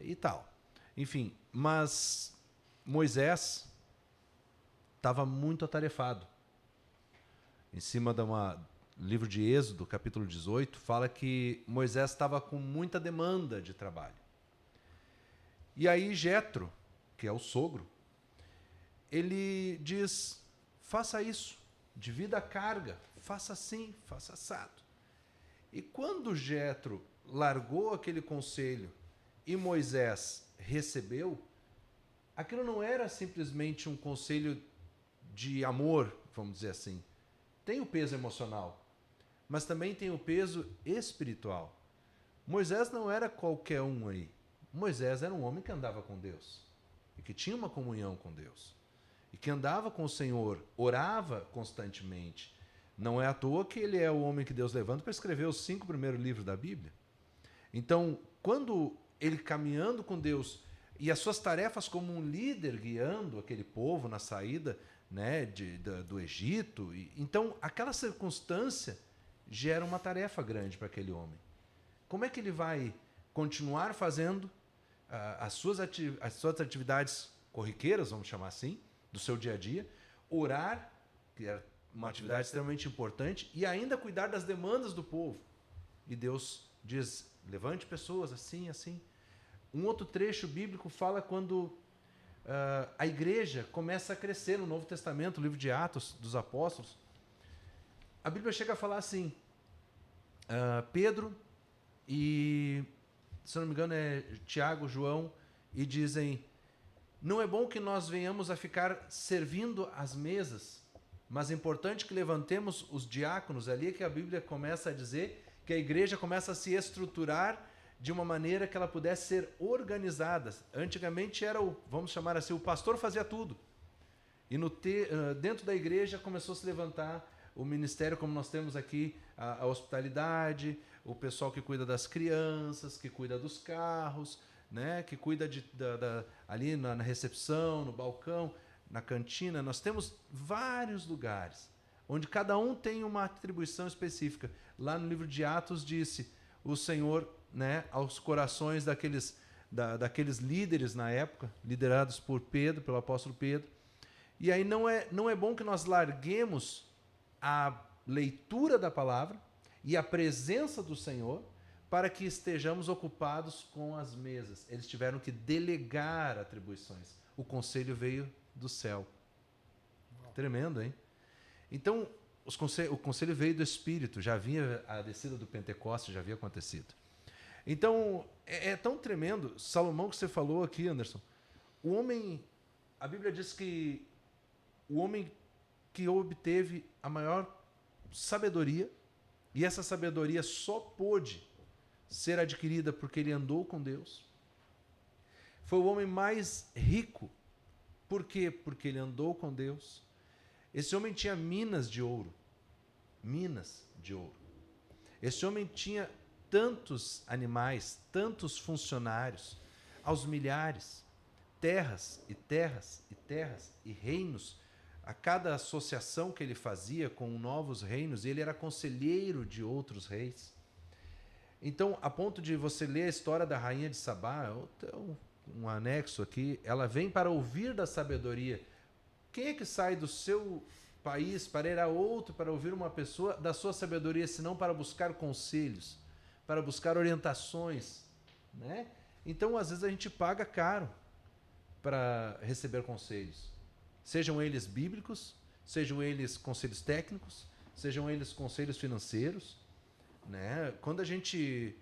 e tal. Enfim, mas Moisés estava muito atarefado. Em cima de livro de Êxodo, capítulo 18, fala que Moisés estava com muita demanda de trabalho. E aí Jetro, que é o sogro, ele diz, faça isso, divida a carga, faça assim, faça assado. E quando Jetro largou aquele conselho e Moisés recebeu, aquilo não era simplesmente um conselho de amor, vamos dizer assim. Tem o peso emocional, mas também tem o peso espiritual. Moisés não era qualquer um aí. Moisés era um homem que andava com Deus e que tinha uma comunhão com Deus e que andava com o Senhor, orava constantemente. Não é à toa que ele é o homem que Deus levanta para escrever os 5 primeiros livros da Bíblia. Então, quando ele caminhando com Deus e as suas tarefas como um líder guiando aquele povo na saída, né, do Egito, então aquela circunstância gera uma tarefa grande para aquele homem. Como é que ele vai continuar fazendo as suas atividades corriqueiras, vamos chamar assim, do seu dia a dia, orar, que é uma atividade extremamente importante, e ainda cuidar das demandas do povo? E Deus diz, levante pessoas assim, assim. Um outro trecho bíblico fala quando a igreja começa a crescer no Novo Testamento, o livro de Atos dos Apóstolos. A Bíblia chega a falar assim, Pedro e, se não me engano, é Tiago, João, e dizem, não é bom que nós venhamos a ficar servindo às mesas, mas é importante que levantemos os diáconos. Ali é que a Bíblia começa a dizer que a igreja começa a se estruturar de uma maneira que ela pudesse ser organizada. Antigamente era vamos chamar assim, o pastor fazia tudo. E dentro da igreja começou a se levantar o ministério, como nós temos aqui, a hospitalidade, o pessoal que cuida das crianças, que cuida dos carros, né, que cuida ali na recepção, no balcão, na cantina. Nós temos vários lugares, onde cada um tem uma atribuição específica. Lá no livro de Atos disse o Senhor, né, aos corações daqueles líderes na época, liderados por Pedro, pelo apóstolo Pedro. E aí não é bom que nós larguemos a leitura da palavra e a presença do Senhor para que estejamos ocupados com as mesas. Eles tiveram que delegar atribuições. O conselho veio do céu. Tremendo, hein? Então, o conselho veio do Espírito. Já havia a descida do Pentecostes, já havia acontecido. Então, é tão tremendo. Salomão, que você falou aqui, Anderson, a Bíblia diz que o homem que obteve a maior sabedoria, e essa sabedoria só pôde ser adquirida porque ele andou com Deus, foi o homem mais rico. Por quê? Porque ele andou com Deus. Esse homem tinha minas de ouro. Minas de ouro. Esse homem tinha tantos animais, tantos funcionários, aos milhares, terras e terras e terras e reinos. A cada associação que ele fazia com novos reinos, ele era conselheiro de outros reis. Então, a ponto de você ler a história da rainha de Sabá, um anexo aqui, ela vem para ouvir da sabedoria. Quem é que sai do seu país para ir a outro, para ouvir uma pessoa da sua sabedoria, senão para buscar conselhos, para buscar orientações, né? Então, às vezes, a gente paga caro para receber conselhos. Sejam eles bíblicos, sejam eles conselhos técnicos, sejam eles conselhos financeiros, né? Quando a gente,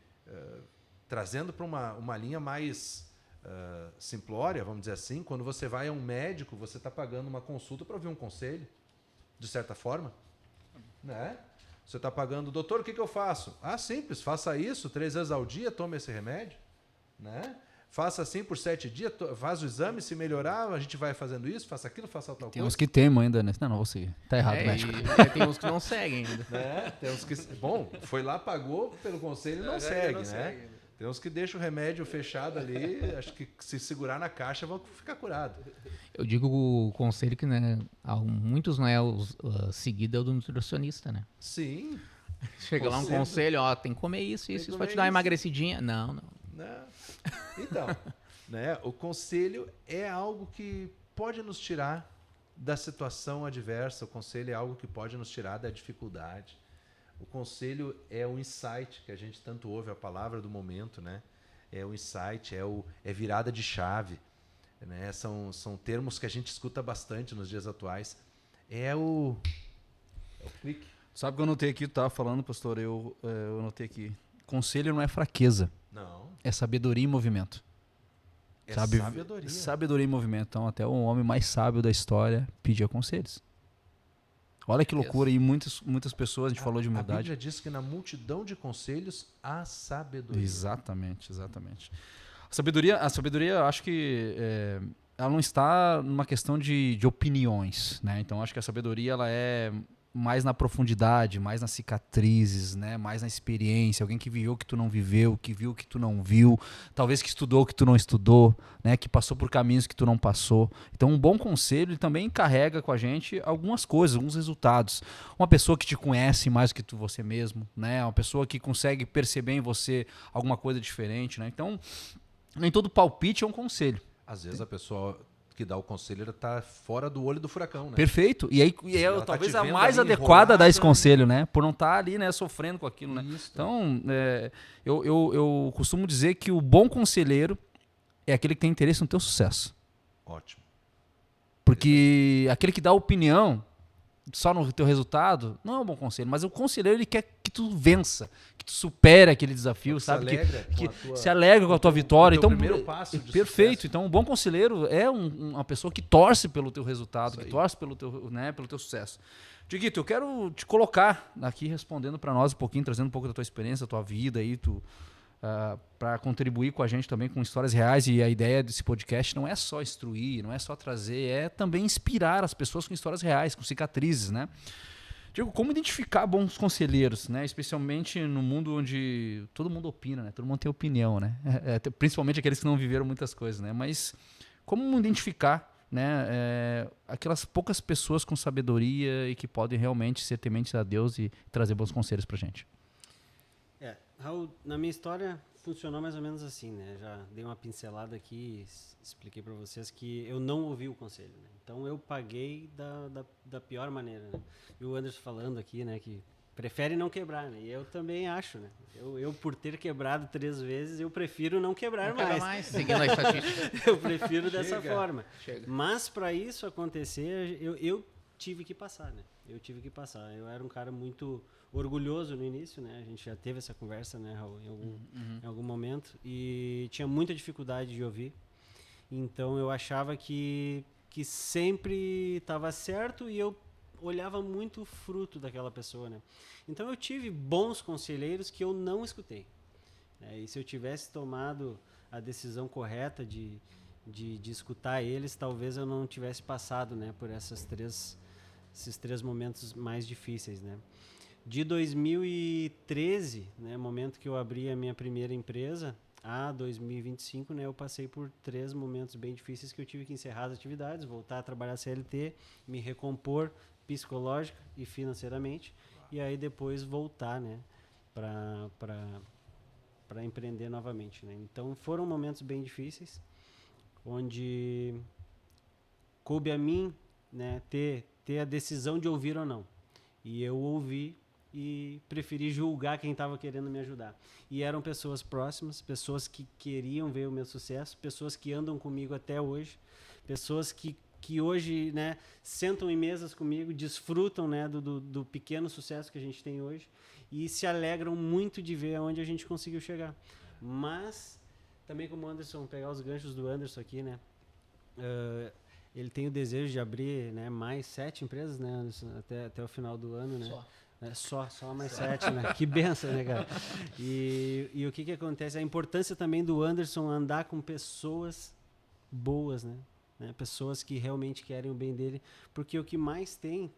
trazendo para uma linha mais simplória, vamos dizer assim, quando você vai a um médico, você está pagando uma consulta para ouvir um conselho, de certa forma, né? Você está pagando, doutor, o que eu faço? Ah, simples, faça isso 3 vezes ao dia, tome esse remédio, né? Faça assim por 7 dias, faz o exame, se melhorar, a gente vai fazendo isso, faça aquilo, faça tal coisa. Tem uns que teimam ainda, né? Não vou seguir. Tá errado, médico. Tem uns que não seguem ainda. Né? Tem uns que, bom, foi lá, pagou pelo conselho e não segue, né? Tem uns que deixam o remédio fechado ali, acho que se segurar na caixa vão ficar curados. Eu digo o conselho que, né, muitos não é seguido é o do nutricionista, né? Sim. Chega lá um conselho, ó, tem que comer isso, isso vai te dar uma emagrecidinha. Não. Então, né, o conselho é algo que pode nos tirar da situação adversa, o conselho é algo que pode nos tirar da dificuldade. O conselho é o insight, que a gente tanto ouve, a palavra do momento, né? É o insight, é virada de chave, né? São termos que a gente escuta bastante nos dias atuais. É o clique. Sabe o que eu notei aqui, tu tava falando, pastor, eu notei aqui. Conselho não é fraqueza. Não. É sabedoria em movimento. É Sabe? sabedoria. Sabedoria em movimento. Então, até o homem mais sábio da história pedia conselhos. Olha que loucura. E muitas pessoas, a gente falou de A humildade. Bíblia diz que na multidão de conselhos há sabedoria. Exatamente. A sabedoria, eu acho que ela não está numa questão de opiniões, né? Então, acho que a sabedoria ela é mais na profundidade, mais nas cicatrizes, né? Mais na experiência, alguém que viveu o que tu não viveu, que viu o que tu não viu, talvez que estudou o que tu não estudou, né? Que passou por caminhos que tu não passou. Então, um bom conselho ele também carrega com a gente algumas coisas, alguns resultados. Uma pessoa que te conhece mais do que você mesmo, né? Uma pessoa que consegue perceber em você alguma coisa diferente, né? Então, nem todo palpite é um conselho. Às vezes a pessoa que dá o conselho está fora do olho do furacão, né? Perfeito. E aí ela talvez te a vendo mais ali adequada a dar enrolada, esse conselho, né? Por não estar ali, né, sofrendo com aquilo, né? Isso. Então, eu costumo dizer que o bom conselheiro é aquele que tem interesse no teu sucesso. Ótimo. Porque aquele que dá opinião só no teu resultado não é um bom conselho, mas o conselheiro ele quer que tu vença, que tu supere aquele desafio, sabe? Se alegra com a tua vitória. Então, primeiro passo de perfeito. sucesso. Então, um bom conselheiro é uma pessoa que torce pelo teu resultado, que torce pelo teu sucesso. Diguito, eu quero te colocar aqui respondendo para nós um pouquinho, trazendo um pouco da tua experiência, da tua vida aí, para contribuir com a gente também com histórias reais. E a ideia desse podcast não é só instruir, não é só trazer, é também inspirar as pessoas com histórias reais, com cicatrizes, né? Diego, como identificar bons conselheiros, né? Especialmente no mundo onde todo mundo opina, né? Todo mundo tem opinião, né? Principalmente aqueles que não viveram muitas coisas, né? Mas como identificar, né, aquelas poucas pessoas com sabedoria e que podem realmente ser tementes a Deus e trazer bons conselhos pra gente? Raul, na minha história funcionou mais ou menos assim, né? Já dei uma pincelada aqui, expliquei para vocês que eu não ouvi o conselho, né? Então eu paguei da pior maneira, né? E o Anderson falando aqui, né, que prefere não quebrar, né? E eu também acho, né? Eu por ter quebrado 3 vezes, eu prefiro não quebrar mais. Seguindo a estatística. Eu prefiro dessa forma. Mas para isso acontecer, eu tive que passar, né? Eu tive que passar. Eu era um cara muito orgulhoso no início, né? A gente já teve essa conversa, né, Raul, em algum momento, e tinha muita dificuldade de ouvir. Então eu achava que sempre estava certo e eu olhava muito o fruto daquela pessoa, né? Então eu tive bons conselheiros que eu não escutei, né? E se eu tivesse tomado a decisão correta de escutar eles, talvez eu não tivesse passado, né, por esses 3 momentos mais difíceis, né? De 2013, né, momento que eu abri a minha primeira empresa, a 2025, né, eu passei por 3 momentos bem difíceis que eu tive que encerrar as atividades, voltar a trabalhar CLT, me recompor psicológica e financeiramente, e aí depois voltar, né, para empreender novamente, né? Então foram momentos bem difíceis, onde coube a mim, né, ter a decisão de ouvir ou não. E eu ouvi e preferi julgar quem estava querendo me ajudar. E eram pessoas próximas, pessoas que queriam ver o meu sucesso, pessoas que andam comigo até hoje, pessoas que hoje, né, sentam em mesas comigo, desfrutam, né, do pequeno sucesso que a gente tem hoje e se alegram muito de ver aonde a gente conseguiu chegar. Mas, também como o Anderson, pegar os ganchos do Anderson aqui, né, ele tem o desejo de abrir, né, mais 7 empresas, né, Anderson, até o final do ano, né? Só mais 7, né? Que benção, né, cara? E o que acontece? A importância também do Anderson andar com pessoas boas, né? Pessoas que realmente querem o bem dele, porque o que mais tem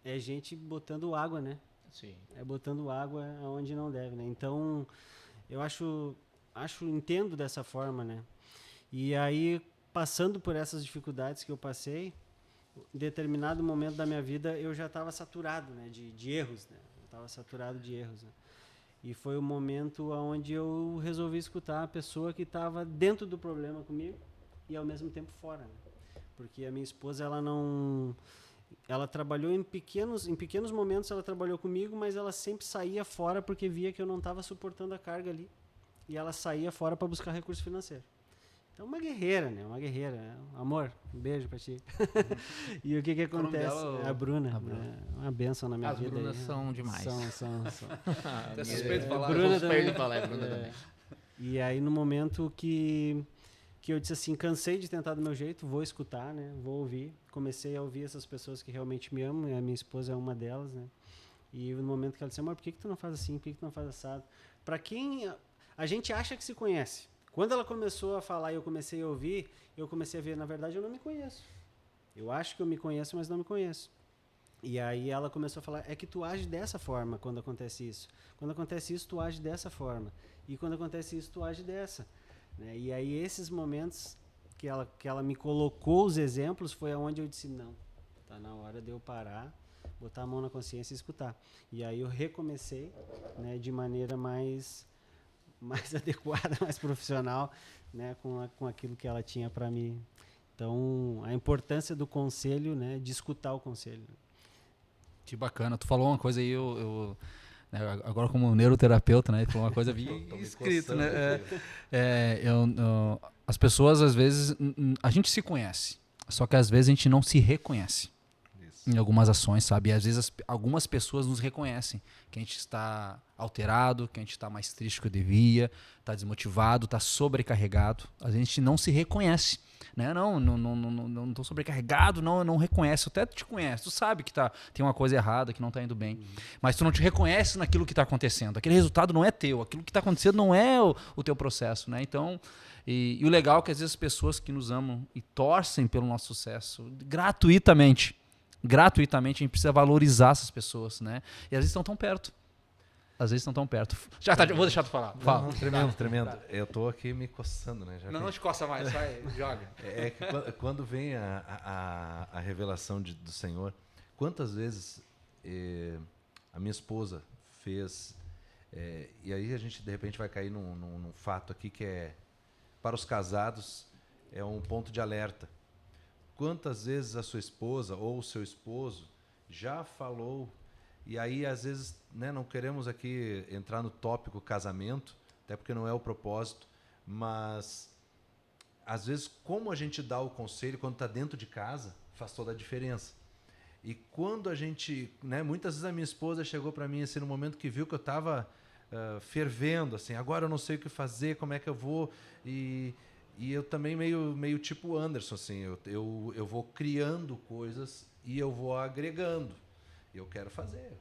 é gente botando água, né? Sim. É botando água onde não deve, né? Então, eu entendo dessa forma, né? E aí, passando por essas dificuldades que eu passei, em determinado momento da minha vida eu já estava saturado, né, de erros, né? Eu estava saturado de erros, né? E foi o momento onde eu resolvi escutar a pessoa que estava dentro do problema comigo e ao mesmo tempo fora, né? Porque a minha esposa, ela trabalhou em pequenos momentos, ela trabalhou comigo, mas ela sempre saía fora porque via que eu não estava suportando a carga ali, e ela saía fora para buscar recurso financeiro. Então, uma guerreira, né? Uma guerreira. Amor, um beijo pra ti. E o que acontece? A Bruna. Uma benção na minha vida. As Brunas aí, são demais. São. Até suspeito falar. Bruna também. também. E aí, no momento que eu disse assim, cansei de tentar do meu jeito, vou escutar, né? Vou ouvir. Comecei a ouvir essas pessoas que realmente me amam, e a minha esposa é uma delas, né? E no momento que ela disse, amor, por que tu não faz assim? Por que tu não faz assado? Pra quem... A gente acha que se conhece. Quando ela começou a falar e eu comecei a ouvir, eu comecei a ver, na verdade, eu não me conheço. Eu acho que eu me conheço, mas não me conheço. E aí ela começou a falar, é que tu age dessa forma quando acontece isso. Quando acontece isso, tu age dessa forma. E quando acontece isso, tu age dessa. Né? E aí esses momentos que ela me colocou os exemplos, foi aonde eu disse, não, tá na hora de eu parar, botar a mão na consciência e escutar. E aí eu recomecei, né, de maneira mais adequada, mais profissional, né, com aquilo que ela tinha para mim. Então, a importância do conselho, né, de escutar o conselho. Que bacana. Tu falou uma coisa aí, né, agora como neuroterapeuta, né, falou uma coisa bem escrito, né? As pessoas, às vezes, a gente se conhece, só que às vezes a gente não se reconhece. Isso. em algumas ações, sabe? E às vezes algumas pessoas nos reconhecem que a gente está alterado, que a gente está mais triste do que eu devia, está desmotivado, está sobrecarregado. A gente não se reconhece, né? Não tô sobrecarregado, não reconhece. Até tu te conhece, tu sabe que tem uma coisa errada, que não está indo bem. Mas tu não te reconhece naquilo que está acontecendo. Aquele resultado não é teu, aquilo que está acontecendo não é o teu processo, né? Então, e o legal é que às vezes as pessoas que nos amam e torcem pelo nosso sucesso, gratuitamente, a gente precisa valorizar essas pessoas, né? E às vezes estão tão perto. Já tá, vou deixar tu falar. Fala. Não, tremendo. Eu tô aqui me coçando, né? Não te coça mais, vai, joga. É que quando vem a revelação do Senhor, quantas vezes a minha esposa fez... e aí a gente, de repente, vai cair num fato aqui que é, para os casados, é um ponto de alerta. Quantas vezes a sua esposa ou o seu esposo já falou, e aí às vezes, né, não queremos aqui entrar no tópico casamento, até porque não é o propósito, mas às vezes como a gente dá o conselho quando está dentro de casa, faz toda a diferença. E quando a gente, né, muitas vezes a minha esposa chegou para mim assim, no momento que viu que eu estava fervendo, assim, agora eu não sei o que fazer, como é que eu vou, e eu também meio tipo Anderson, assim, eu vou criando coisas e eu vou agregando. Eu quero fazer,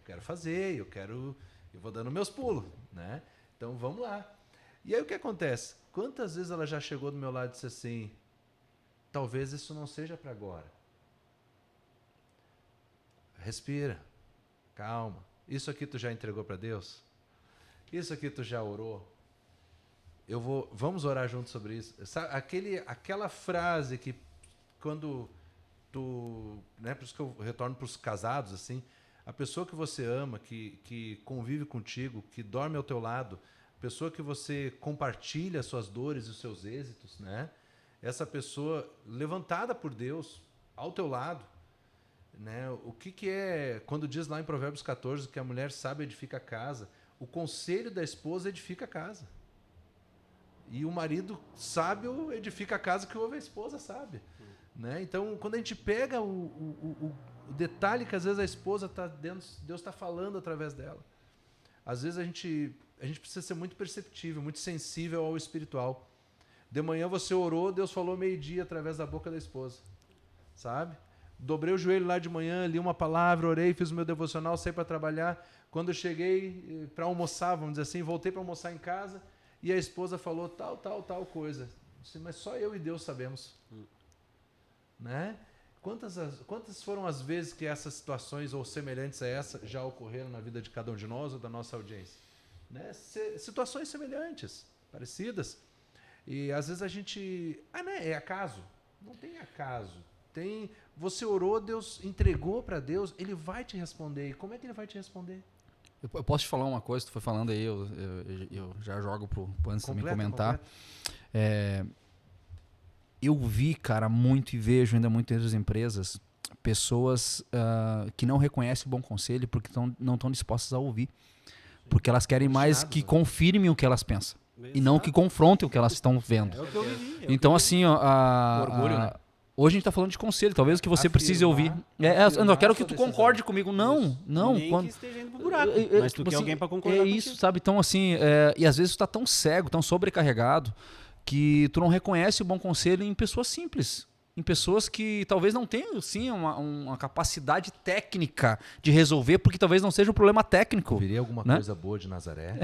eu vou dando meus pulos, né? Então vamos lá. E aí o que acontece? Quantas vezes ela já chegou do meu lado e disse assim, talvez isso não seja para agora. Respira, calma. Isso aqui tu já entregou para Deus? Isso aqui tu já orou? Vamos orar juntos sobre isso. Sabe, aquela frase que quando tu, né, por isso que eu retorno para os casados, assim, a pessoa que você ama, que convive contigo, que dorme ao teu lado, a pessoa que você compartilha as suas dores e os seus êxitos, né? Essa pessoa levantada por Deus ao teu lado, né? O que é, quando diz lá em Provérbios 14 que a mulher sábia edifica a casa, o conselho da esposa edifica a casa. E o marido sábio edifica a casa que ouve a esposa sábia. Né? Então, quando a gente pega o detalhe que às vezes a esposa está dentro, Deus está falando através dela. Às vezes a gente precisa ser muito perceptível, muito sensível ao espiritual. De manhã você orou, Deus falou meio-dia através da boca da esposa. Sabe? Dobrei o joelho lá de manhã, li uma palavra, orei, fiz o meu devocional, saí para trabalhar. Quando eu cheguei para almoçar, vamos dizer assim, voltei para almoçar em casa e a esposa falou tal coisa. Disse, mas só eu e Deus sabemos. Né? Quantas foram as vezes que essas situações ou semelhantes a essa já ocorreram na vida de cada um de nós ou da nossa audiência? Né? Situações semelhantes, parecidas. E às vezes a gente... né? É acaso? Não tem acaso. Você orou, Deus entregou para Deus, Ele vai te responder. E como é que Ele vai te responder? Eu posso te falar uma coisa, tu foi falando aí, eu já jogo pro Anderson me comentar. Eu vi, cara, muito e vejo ainda muito dentro das empresas, pessoas que não reconhecem o bom conselho porque não estão dispostas a ouvir. Porque elas querem mais que confirmem o que elas pensam. E não que confrontem o que elas estão vendo. É o que eu vivi. Então, assim, orgulho, né? Hoje a gente está falando de conselho, talvez o que você precise ouvir. Eu não quero que tu concorde comigo. Não. Nem que esteja indo pro buraco. Mas tu quer alguém para concordar contigo. Isso, sabe? Então, assim, e às vezes tu tá tão cego, tão sobrecarregado, que tu não reconhece o bom conselho em pessoas simples. Em pessoas que talvez não tenham, sim, uma capacidade técnica de resolver, porque talvez não seja um problema técnico. Viria alguma coisa boa de Nazaré?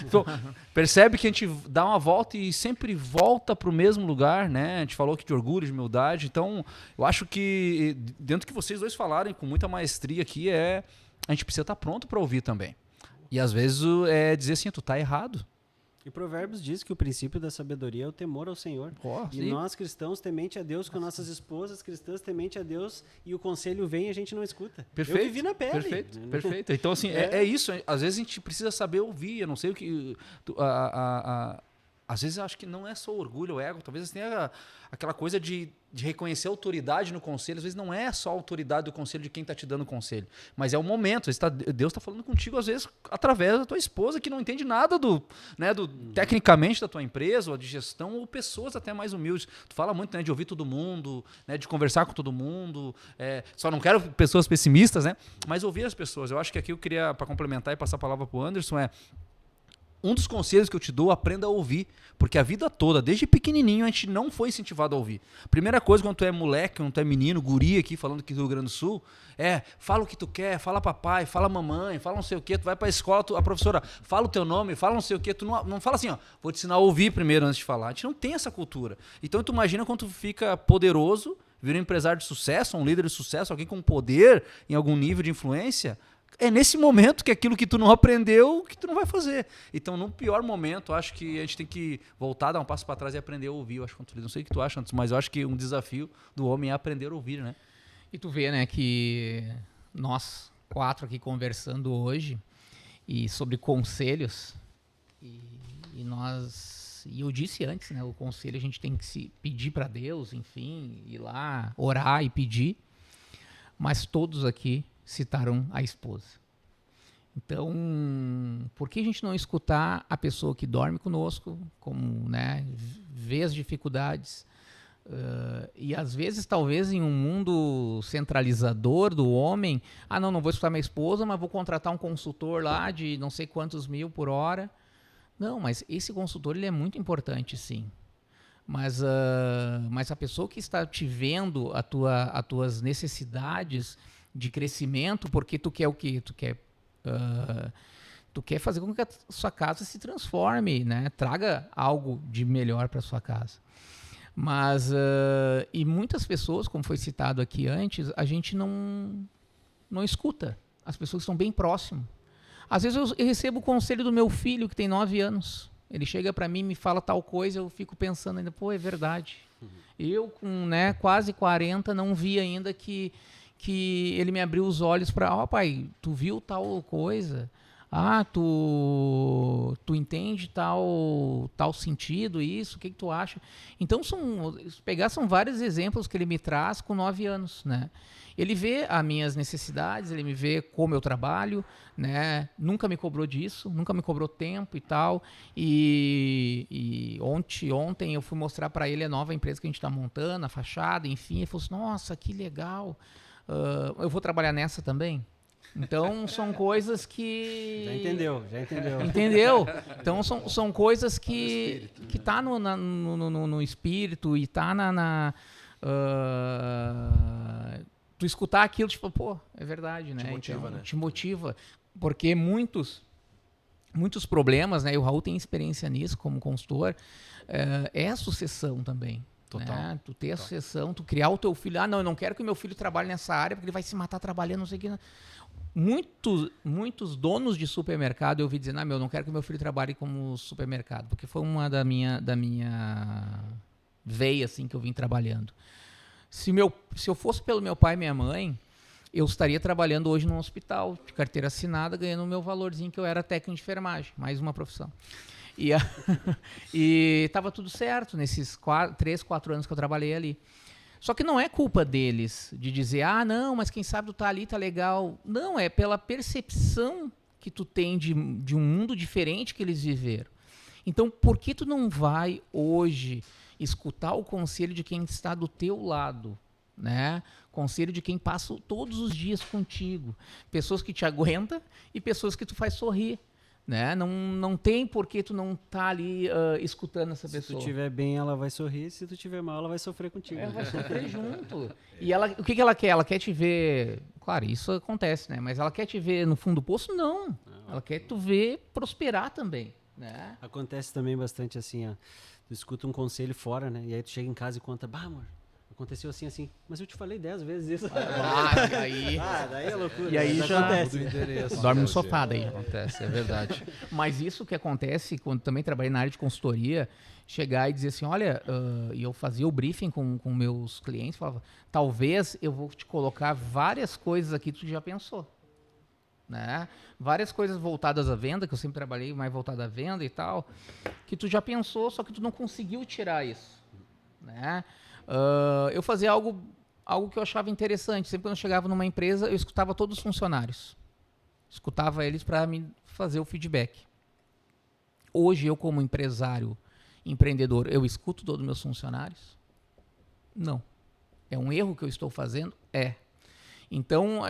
Então, percebe que a gente dá uma volta e sempre volta para o mesmo lugar, né? A gente falou aqui de orgulho, de humildade. Então, eu acho que dentro do que vocês dois falarem com muita maestria aqui, a gente precisa estar pronto para ouvir também. E às vezes dizer assim, tu tá errado. E Provérbios diz que o princípio da sabedoria é o temor ao Senhor. E sim. Nós cristãos temente a Deus, com nossas esposas cristãs temente a Deus, e o conselho vem e a gente não escuta. Perfeito. Eu vivi na pele. Perfeito. Então, assim, é isso. Às vezes a gente precisa saber ouvir. Eu não sei o que... às vezes eu acho que não é só orgulho ou ego, talvez tenha aquela coisa de reconhecer a autoridade no conselho. Às vezes não é só a autoridade do conselho de quem está te dando o conselho, mas é o momento. Deus está falando contigo, às vezes, através da tua esposa, que não entende nada tecnicamente da tua empresa, ou de gestão, ou pessoas até mais humildes. Tu fala muito, né, de ouvir todo mundo, né, de conversar com todo mundo. Só não quero pessoas pessimistas, né, mas ouvir as pessoas. Eu acho que aqui eu queria, para complementar e passar a palavra para o Anderson, um dos conselhos que eu te dou, aprenda a ouvir. Porque a vida toda, desde pequenininho, a gente não foi incentivado a ouvir. Primeira coisa, quando tu é moleque, quando tu é menino, guri aqui, falando aqui do Rio Grande do Sul, fala o que tu quer, fala papai, fala mamãe, fala não sei o quê, tu vai pra escola, a professora fala o teu nome, fala não sei o quê, tu não fala assim, ó, vou te ensinar a ouvir primeiro antes de falar. A gente não tem essa cultura. Então tu imagina quando tu fica poderoso, vira um empresário de sucesso, um líder de sucesso, alguém com poder em algum nível de influência. É nesse momento que aquilo que tu não aprendeu, que tu não vai fazer. Então, no pior momento, acho que a gente tem que voltar, dar um passo para trás e aprender a ouvir. Eu acho que não sei o que tu acha antes, mas eu acho que um desafio do homem é aprender a ouvir, né? E tu vê, né, que nós 4 aqui conversando hoje e sobre conselhos, e eu disse antes, né, o conselho a gente tem que se pedir para Deus, enfim, ir lá, orar e pedir, mas todos aqui citaram a esposa. Então, por que a gente não escutar a pessoa que dorme conosco, como, né, vê as dificuldades, e às vezes, talvez, em um mundo centralizador do homem, não vou escutar minha esposa, mas vou contratar um consultor lá de não sei quantos mil por hora. Não, mas esse consultor ele é muito importante, sim. Mas a pessoa que está te vendo as tuas necessidades de crescimento, porque tu quer o quê? Tu quer fazer com que a sua casa se transforme, né? Traga algo de melhor para sua casa. Mas, e muitas pessoas, como foi citado aqui antes, a gente não escuta. As pessoas estão bem próximas. Às vezes eu recebo o conselho do meu filho, que tem 9 anos. Ele chega para mim e me fala tal coisa, eu fico pensando ainda, é verdade. Eu, com, né, quase 40, não vi ainda que ele me abriu os olhos para, pai, tu viu tal coisa? Tu entende tal sentido, isso? O que tu acha? Então, são vários exemplos que ele me traz com 9 anos, né? Ele vê as minhas necessidades, ele me vê como eu trabalho, né? Nunca me cobrou disso, nunca me cobrou tempo e tal. E ontem eu fui mostrar para ele a nova empresa que a gente está montando, a fachada, enfim. Ele falou assim, nossa, que legal. Eu vou trabalhar nessa também? Então, são coisas que... Já entendeu. Entendeu? Então, são coisas que tá no espírito e tá tu escutar aquilo, tipo, é verdade, né? Te motiva, então, né? Te motiva. Porque muitos problemas, né? E o Raul tem experiência nisso como consultor, é a sucessão também. Total. Né? Tu ter a sucessão, tu criar o teu filho. Não, eu não quero que o meu filho trabalhe nessa área porque ele vai se matar trabalhando, não sei o que. Muitos donos de supermercado eu ouvi dizer, eu não quero que meu filho trabalhe como supermercado, porque foi uma da minha veia assim, que eu vim trabalhando. Se eu fosse pelo meu pai e minha mãe, eu estaria trabalhando hoje num hospital, de carteira assinada, ganhando o meu valorzinho que eu era técnico de enfermagem, mais uma profissão. E estava tudo certo nesses 3, 4 anos que eu trabalhei ali. Só que não é culpa deles de dizer, não, mas quem sabe tu tá ali, tá legal. Não, é pela percepção que tu tem de um mundo diferente que eles viveram. Então, por que tu não vai hoje escutar o conselho de quem está do teu lado, né? Conselho de quem passa todos os dias contigo. Pessoas que te aguentam e pessoas que tu faz sorrir. Né? Não tem por que tu não tá ali escutando essa pessoa. Se tu estiver bem, ela vai sorrir. Se tu estiver mal, ela vai sofrer contigo. Ela vai sofrer junto. E o que ela quer? Ela quer te ver... Claro, isso acontece, né? Mas ela quer te ver no fundo do poço? Não. Ela quer tu ver prosperar também. Né? Acontece também bastante assim, tu escuta um conselho fora, né? E aí tu chega em casa e conta, amor, aconteceu assim, mas eu te falei 10 vezes isso. Daí é loucura. E aí já acontece. dorme no sofá, daí acontece, é verdade. Mas isso que acontece quando também trabalhei na área de consultoria, chegar e dizer assim, olha, e eu fazia o briefing com meus clientes, falava, talvez eu vou te colocar várias coisas aqui que tu já pensou. né? Várias coisas voltadas à venda, que eu sempre trabalhei mais voltado à venda e tal, que tu já pensou, só que tu não conseguiu tirar isso, né? Eu fazia algo que eu achava interessante. Sempre quando eu chegava numa empresa, eu escutava todos os funcionários. Escutava eles para me fazer o feedback. Hoje, eu como empresário, empreendedor, eu escuto todos os meus funcionários? Não. É um erro que eu estou fazendo? É. Então,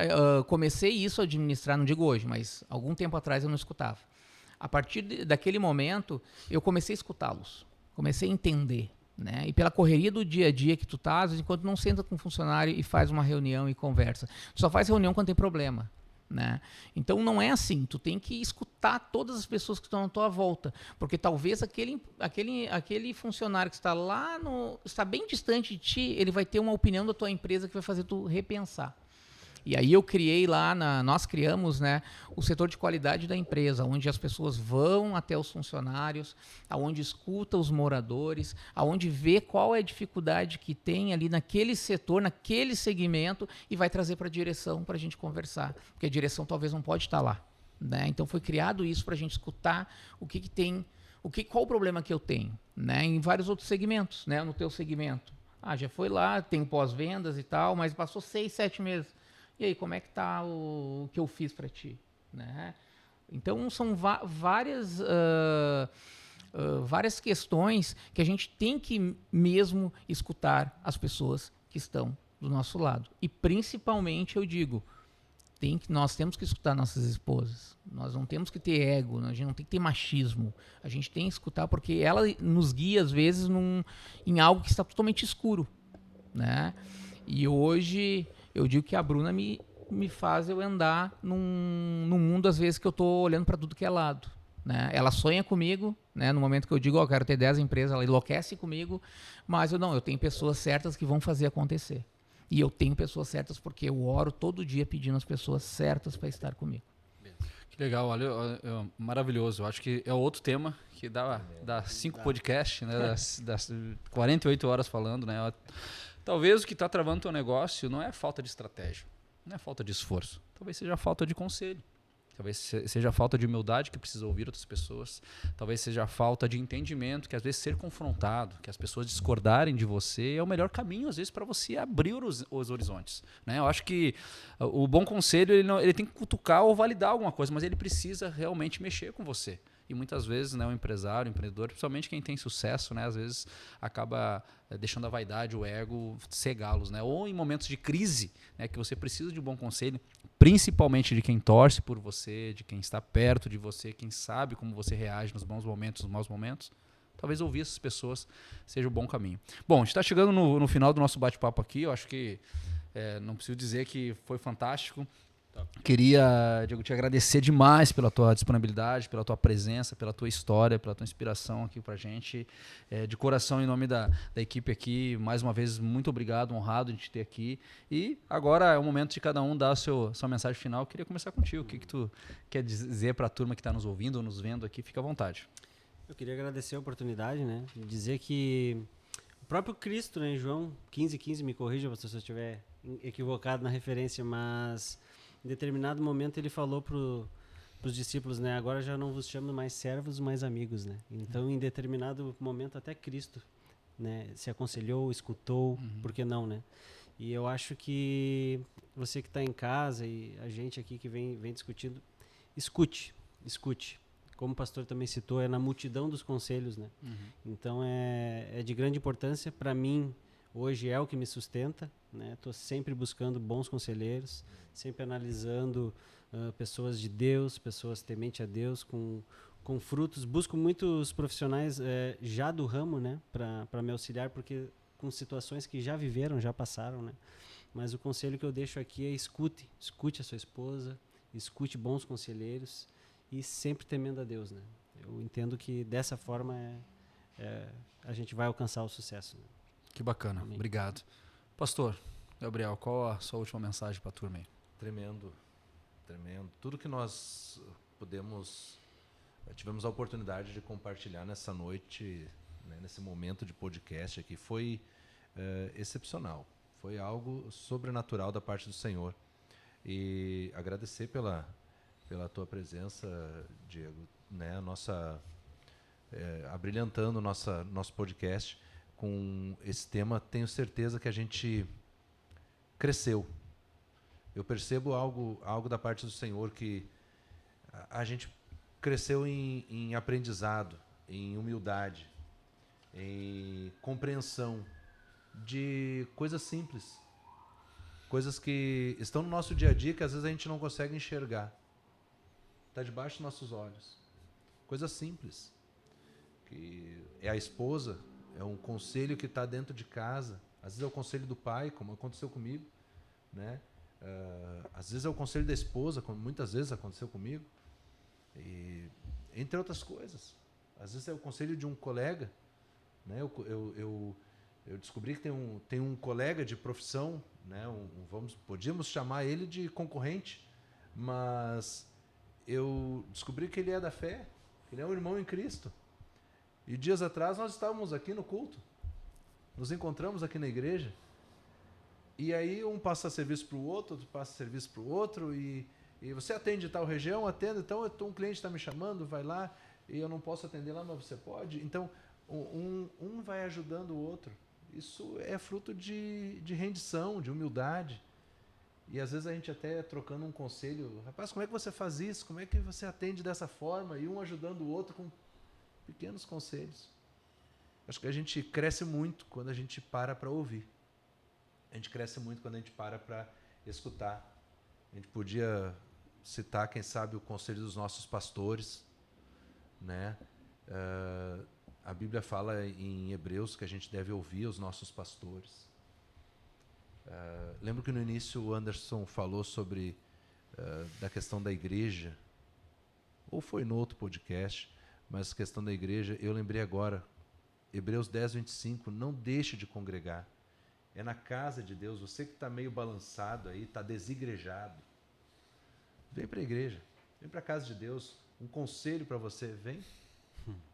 comecei isso a administrar, não digo hoje, mas algum tempo atrás eu não escutava. A partir daquele momento, eu comecei a escutá-los. Comecei a entender. Né? E pela correria do dia a dia que tu tá, às vezes, enquanto não senta com um funcionário e faz uma reunião e conversa. Tu só faz reunião quando tem problema. Né? Então não é assim, tu tem que escutar todas as pessoas que estão à tua volta, porque talvez aquele funcionário que está bem distante de ti, ele vai ter uma opinião da tua empresa que vai fazer tu repensar. E aí nós criamos, né, o setor de qualidade da empresa, onde as pessoas vão até os funcionários, aonde escuta os moradores, aonde vê qual é a dificuldade que tem ali naquele setor, naquele segmento, e vai trazer para a direção para a gente conversar, porque a direção talvez não pode estar lá. Né? Então foi criado isso para a gente escutar o que tem, qual o problema que eu tenho, né? Em vários outros segmentos, né? No teu segmento. Já foi lá, tem pós-vendas e tal, mas passou 6, 7 meses. E aí, como é que tá o que eu fiz para ti? Né? Então, são várias questões que a gente tem que mesmo escutar as pessoas que estão do nosso lado. E, principalmente, eu digo, nós temos que escutar nossas esposas. Nós não temos que ter ego, a gente não tem que ter machismo. A gente tem que escutar porque ela nos guia, às vezes, em algo que está totalmente escuro. Né? E hoje... eu digo que a Bruna me faz eu andar num mundo, às vezes, que eu estou olhando para tudo que é lado. Né? Ela sonha comigo, né? No momento que eu digo, quero ter 10 empresas, ela enlouquece comigo, mas eu tenho pessoas certas que vão fazer acontecer. E eu tenho pessoas certas porque eu oro todo dia pedindo as pessoas certas para estar comigo. Que legal, olha, maravilhoso. Eu acho que é outro tema que dá 5 podcasts, né? Das 48 horas falando, né? Talvez o que está travando o teu negócio não é falta de estratégia, não é falta de esforço. Talvez seja falta de conselho. Talvez seja falta de humildade, que precisa ouvir outras pessoas. Talvez seja falta de entendimento, que às vezes ser confrontado, que as pessoas discordarem de você é o melhor caminho, às vezes, para você abrir os horizontes. Né? Eu acho que o bom conselho ele tem que cutucar ou validar alguma coisa, mas ele precisa realmente mexer com você. E muitas vezes, né, o empresário, o empreendedor, principalmente quem tem sucesso, né, às vezes acaba deixando a vaidade, o ego cegá-los. Né? Ou em momentos de crise, né, que você precisa de um bom conselho, principalmente de quem torce por você, de quem está perto de você, quem sabe como você reage nos bons momentos, nos maus momentos. Talvez ouvir essas pessoas seja o bom caminho. Bom, a gente está chegando no final do nosso bate-papo aqui. Eu acho que não preciso dizer que foi fantástico. Queria, Diego, te agradecer demais pela tua disponibilidade, pela tua presença, pela tua história, pela tua inspiração aqui pra gente. De coração, em nome da equipe aqui, mais uma vez, muito obrigado, honrado de te ter aqui. E agora é o momento de cada um dar a sua mensagem final. Eu queria começar contigo. O que tu quer dizer pra turma que está nos ouvindo ou nos vendo aqui? Fica à vontade. Eu queria agradecer a oportunidade, né? De dizer que o próprio Cristo, né, em João 15:15, me corrija se eu estiver equivocado na referência, mas... em determinado momento ele falou para os discípulos, né? Agora já não vos chamo mais servos, mas amigos, né? Então, em determinado momento, até Cristo, né, se aconselhou, escutou, por que não, né? E eu acho que você que está em casa e a gente aqui que vem discutindo, escute. Como o pastor também citou, é na multidão dos conselhos, né? Então, é de grande importância para mim. Hoje é o que me sustenta, né? Estou sempre buscando bons conselheiros, sempre analisando pessoas de Deus, pessoas temente a Deus, com frutos. Busco muitos profissionais já do ramo, né? Para me auxiliar, porque com situações que já viveram, já passaram, né? Mas o conselho que eu deixo aqui é escute a sua esposa, escute bons conselheiros e sempre temendo a Deus, né? Eu entendo que dessa forma a gente vai alcançar o sucesso, né? Que bacana, Amém. Obrigado. Pastor Gabriel, qual a sua última mensagem para a turma aí? Tremendo. Tudo que nós tivemos a oportunidade de compartilhar nessa noite, né, nesse momento de podcast aqui, foi excepcional. Foi algo sobrenatural da parte do Senhor. E agradecer pela tua presença, Diego, né? Abrilhantando nosso podcast com esse tema. Tenho certeza que a gente cresceu. Eu percebo algo da parte do Senhor, que a gente cresceu em aprendizado, em humildade, em compreensão de coisas simples, coisas que estão no nosso dia a dia que às vezes a gente não consegue enxergar. Está debaixo dos nossos olhos. Coisas simples. Que é a esposa, é um conselho que está dentro de casa. Às vezes é o conselho do pai, como aconteceu comigo, né? Às vezes é o conselho da esposa, como muitas vezes aconteceu comigo. E, entre outras coisas. Às vezes é o conselho de um colega, né? Eu descobri que tem um colega de profissão, né? Podíamos chamar ele de concorrente, mas eu descobri que ele é da fé, que ele é um irmão em Cristo. E dias atrás nós estávamos aqui no culto, nos encontramos aqui na igreja, e aí um passa serviço para o outro passa serviço para o outro, e você atende tal região, atende, então um cliente está me chamando, vai lá, e eu não posso atender lá, mas você pode. Então, um vai ajudando o outro. Isso é fruto de rendição, de humildade. E às vezes a gente até trocando um conselho, rapaz, como é que você faz isso? Como é que você atende dessa forma? E um ajudando o outro com pequenos conselhos. Acho que a gente cresce muito quando a gente para ouvir. A gente cresce muito quando a gente para escutar. A gente podia citar, quem sabe, o conselho dos nossos pastores, né? A Bíblia fala em Hebreus que a gente deve ouvir os nossos pastores. Lembro que no início o Anderson falou sobre da questão da igreja, ou foi no outro podcast, mas a questão da igreja, eu lembrei agora, Hebreus 10, 25, não deixe de congregar. É na casa de Deus. Você que está meio balançado aí, está desigrejado, vem para a igreja, vem para a casa de Deus. Um conselho para você,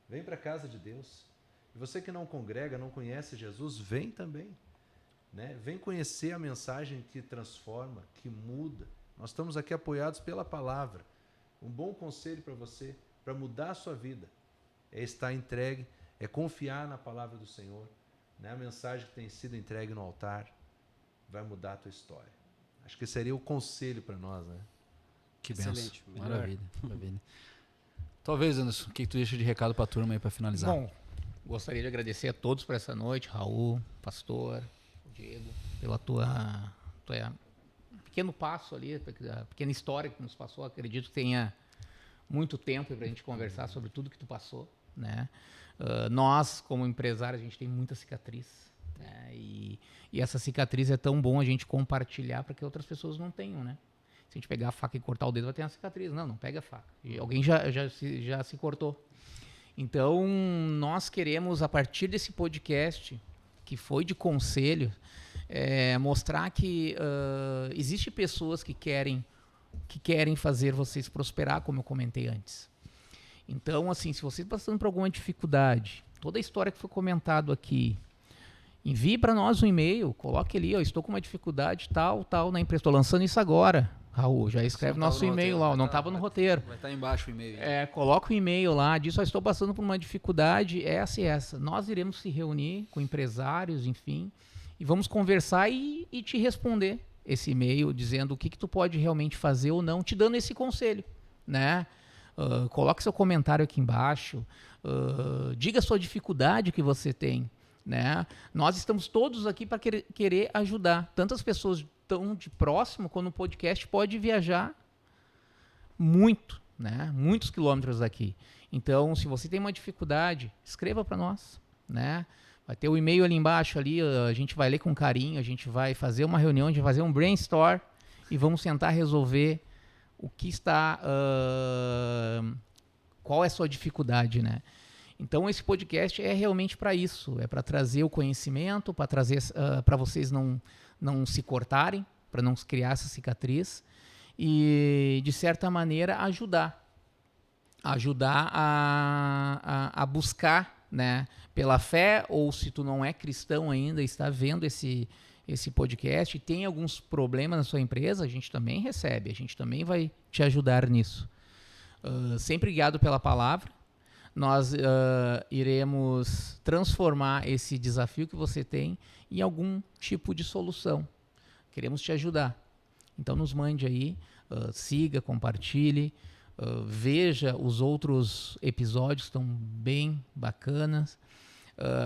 vem para a casa de Deus. E você que não congrega, não conhece Jesus, vem também, né? Vem conhecer a mensagem que transforma, que muda. Nós estamos aqui apoiados pela palavra. Um bom conselho para você, para mudar a sua vida, é estar entregue, é confiar na palavra do Senhor, né? A mensagem que tem sido entregue no altar vai mudar a tua história. Acho que seria o conselho para nós, né? Que benção. Excelente. Maravilha, maravilha. Talvez, Anderson, o que tu deixa de recado para a turma aí para finalizar? Bom, gostaria de agradecer a todos por essa noite, Raul, Pastor, Diego, pela tua pequeno passo ali, a pequena história que nos passou. Acredito que tenha muito tempo para a gente conversar sobre tudo que tu passou, né? Nós, como empresários, a gente tem muita cicatriz, né? E essa cicatriz é tão bom a gente compartilhar para que outras pessoas não tenham, né? Se a gente pegar a faca e cortar o dedo, vai ter uma cicatriz. Não pega a faca. E alguém já se cortou. Então, nós queremos, a partir desse podcast, que foi de conselho, mostrar que existem pessoas que querem fazer vocês prosperar, como eu comentei antes. Então, assim, se você está passando por alguma dificuldade, toda a história que foi comentado aqui, envie para nós um e-mail, coloque ali, estou com uma dificuldade tal na empresa, estou lançando isso agora. Raul, já escreve nosso e-mail lá, não estava no roteiro. Vai estar embaixo o e-mail. Coloca o e-mail lá, diz, estou passando por uma dificuldade, essa e essa. Nós iremos se reunir com empresários, enfim, e vamos conversar e te responder esse e-mail, dizendo o que tu pode realmente fazer ou não, te dando esse conselho, né? Coloque seu comentário aqui embaixo, diga a sua dificuldade que você tem, né? Nós estamos todos aqui para querer ajudar. Tantas pessoas tão de próximo, quando o podcast pode viajar muito, né? Muitos quilômetros daqui. Então, se você tem uma dificuldade, escreva para nós, né? Vai ter o e-mail ali embaixo, ali, a gente vai ler com carinho, a gente vai fazer uma reunião, a gente vai fazer um brainstorm e vamos tentar resolver o que está... qual é a sua dificuldade, né? Então, esse podcast é realmente para isso, é para trazer o conhecimento, para trazer para vocês não se cortarem, para não criar essa cicatriz e, de certa maneira, ajudar a buscar, né, pela fé, ou se tu não é cristão ainda, está vendo esse esse podcast e tem alguns problemas na sua empresa, a gente também recebe, a gente também vai te ajudar nisso. Sempre guiado pela palavra, nós iremos transformar esse desafio que você tem em algum tipo de solução. Queremos te ajudar. Então nos mande aí, siga, compartilhe, veja os outros episódios, estão bem bacanas.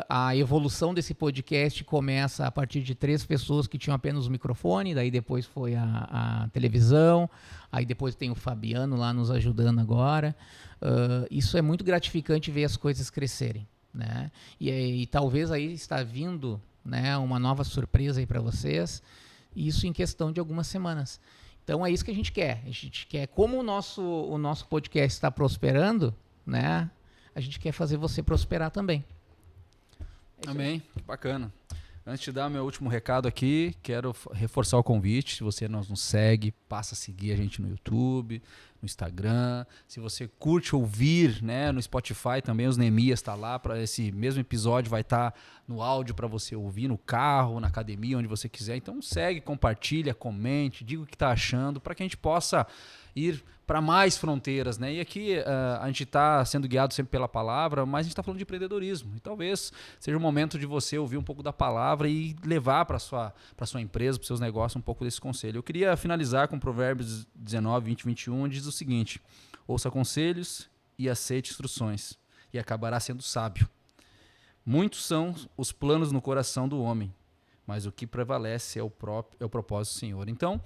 A evolução desse podcast começa a partir de 3 pessoas que tinham apenas o microfone, daí depois foi a televisão, aí depois tem o Fabiano lá nos ajudando agora. Isso é muito gratificante ver as coisas crescerem, né? E talvez aí está vindo, né, uma nova surpresa aí para vocês, isso em questão de algumas semanas. Então é isso que a gente quer. A gente quer, como o nosso podcast está prosperando, né, a gente quer fazer você prosperar também. Amém, que bacana. Antes de dar meu último recado aqui, quero reforçar o convite. Se você não nos segue, passa a seguir a gente no YouTube, no Instagram. Se você curte ouvir, né, no Spotify também, os Neemias está lá. Para esse mesmo episódio vai estar no áudio para você ouvir no carro, na academia, onde você quiser. Então segue, compartilha, comente, diga o que está achando, para que a gente possa ir para mais fronteiras, né? E aqui a gente está sendo guiado sempre pela palavra, mas a gente está falando de empreendedorismo. E talvez seja o momento de você ouvir um pouco da palavra e levar para sua empresa, para os seus negócios, um pouco desse conselho. Eu queria finalizar com Provérbios 19, 20 e 21, onde diz o seguinte: ouça conselhos e aceite instruções, e acabará sendo sábio. Muitos são os planos no coração do homem, mas o que prevalece é o propósito do Senhor. Então,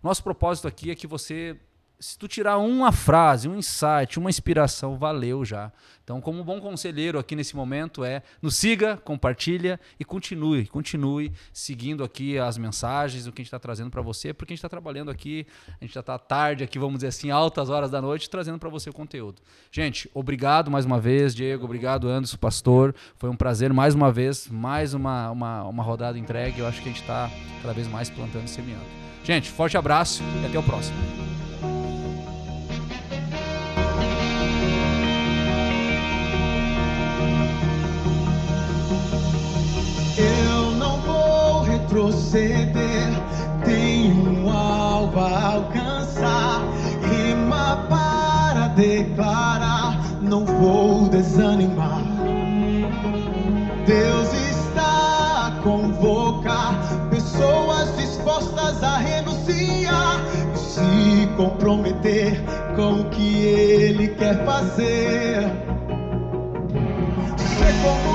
nosso propósito aqui é que você, se tu tirar uma frase, um insight, uma inspiração, valeu já. Então, como um bom conselheiro aqui nesse momento nos siga, compartilha e continue seguindo aqui as mensagens, o que a gente está trazendo para você, porque a gente está trabalhando aqui, a gente já está tarde aqui, vamos dizer assim, altas horas da noite, trazendo para você o conteúdo. Gente, obrigado mais uma vez, Diego, obrigado, Anderson, pastor, foi um prazer mais uma vez, mais uma rodada entregue, eu acho que a gente está cada vez mais plantando e semeando. Gente, forte abraço e até o próximo. Eu não vou retroceder, tenho um alvo a alcançar, rima para declarar, não vou desanimar. Deus está a convocar pessoas dispostas a renunciar e se comprometer com o que Ele quer fazer. Ser como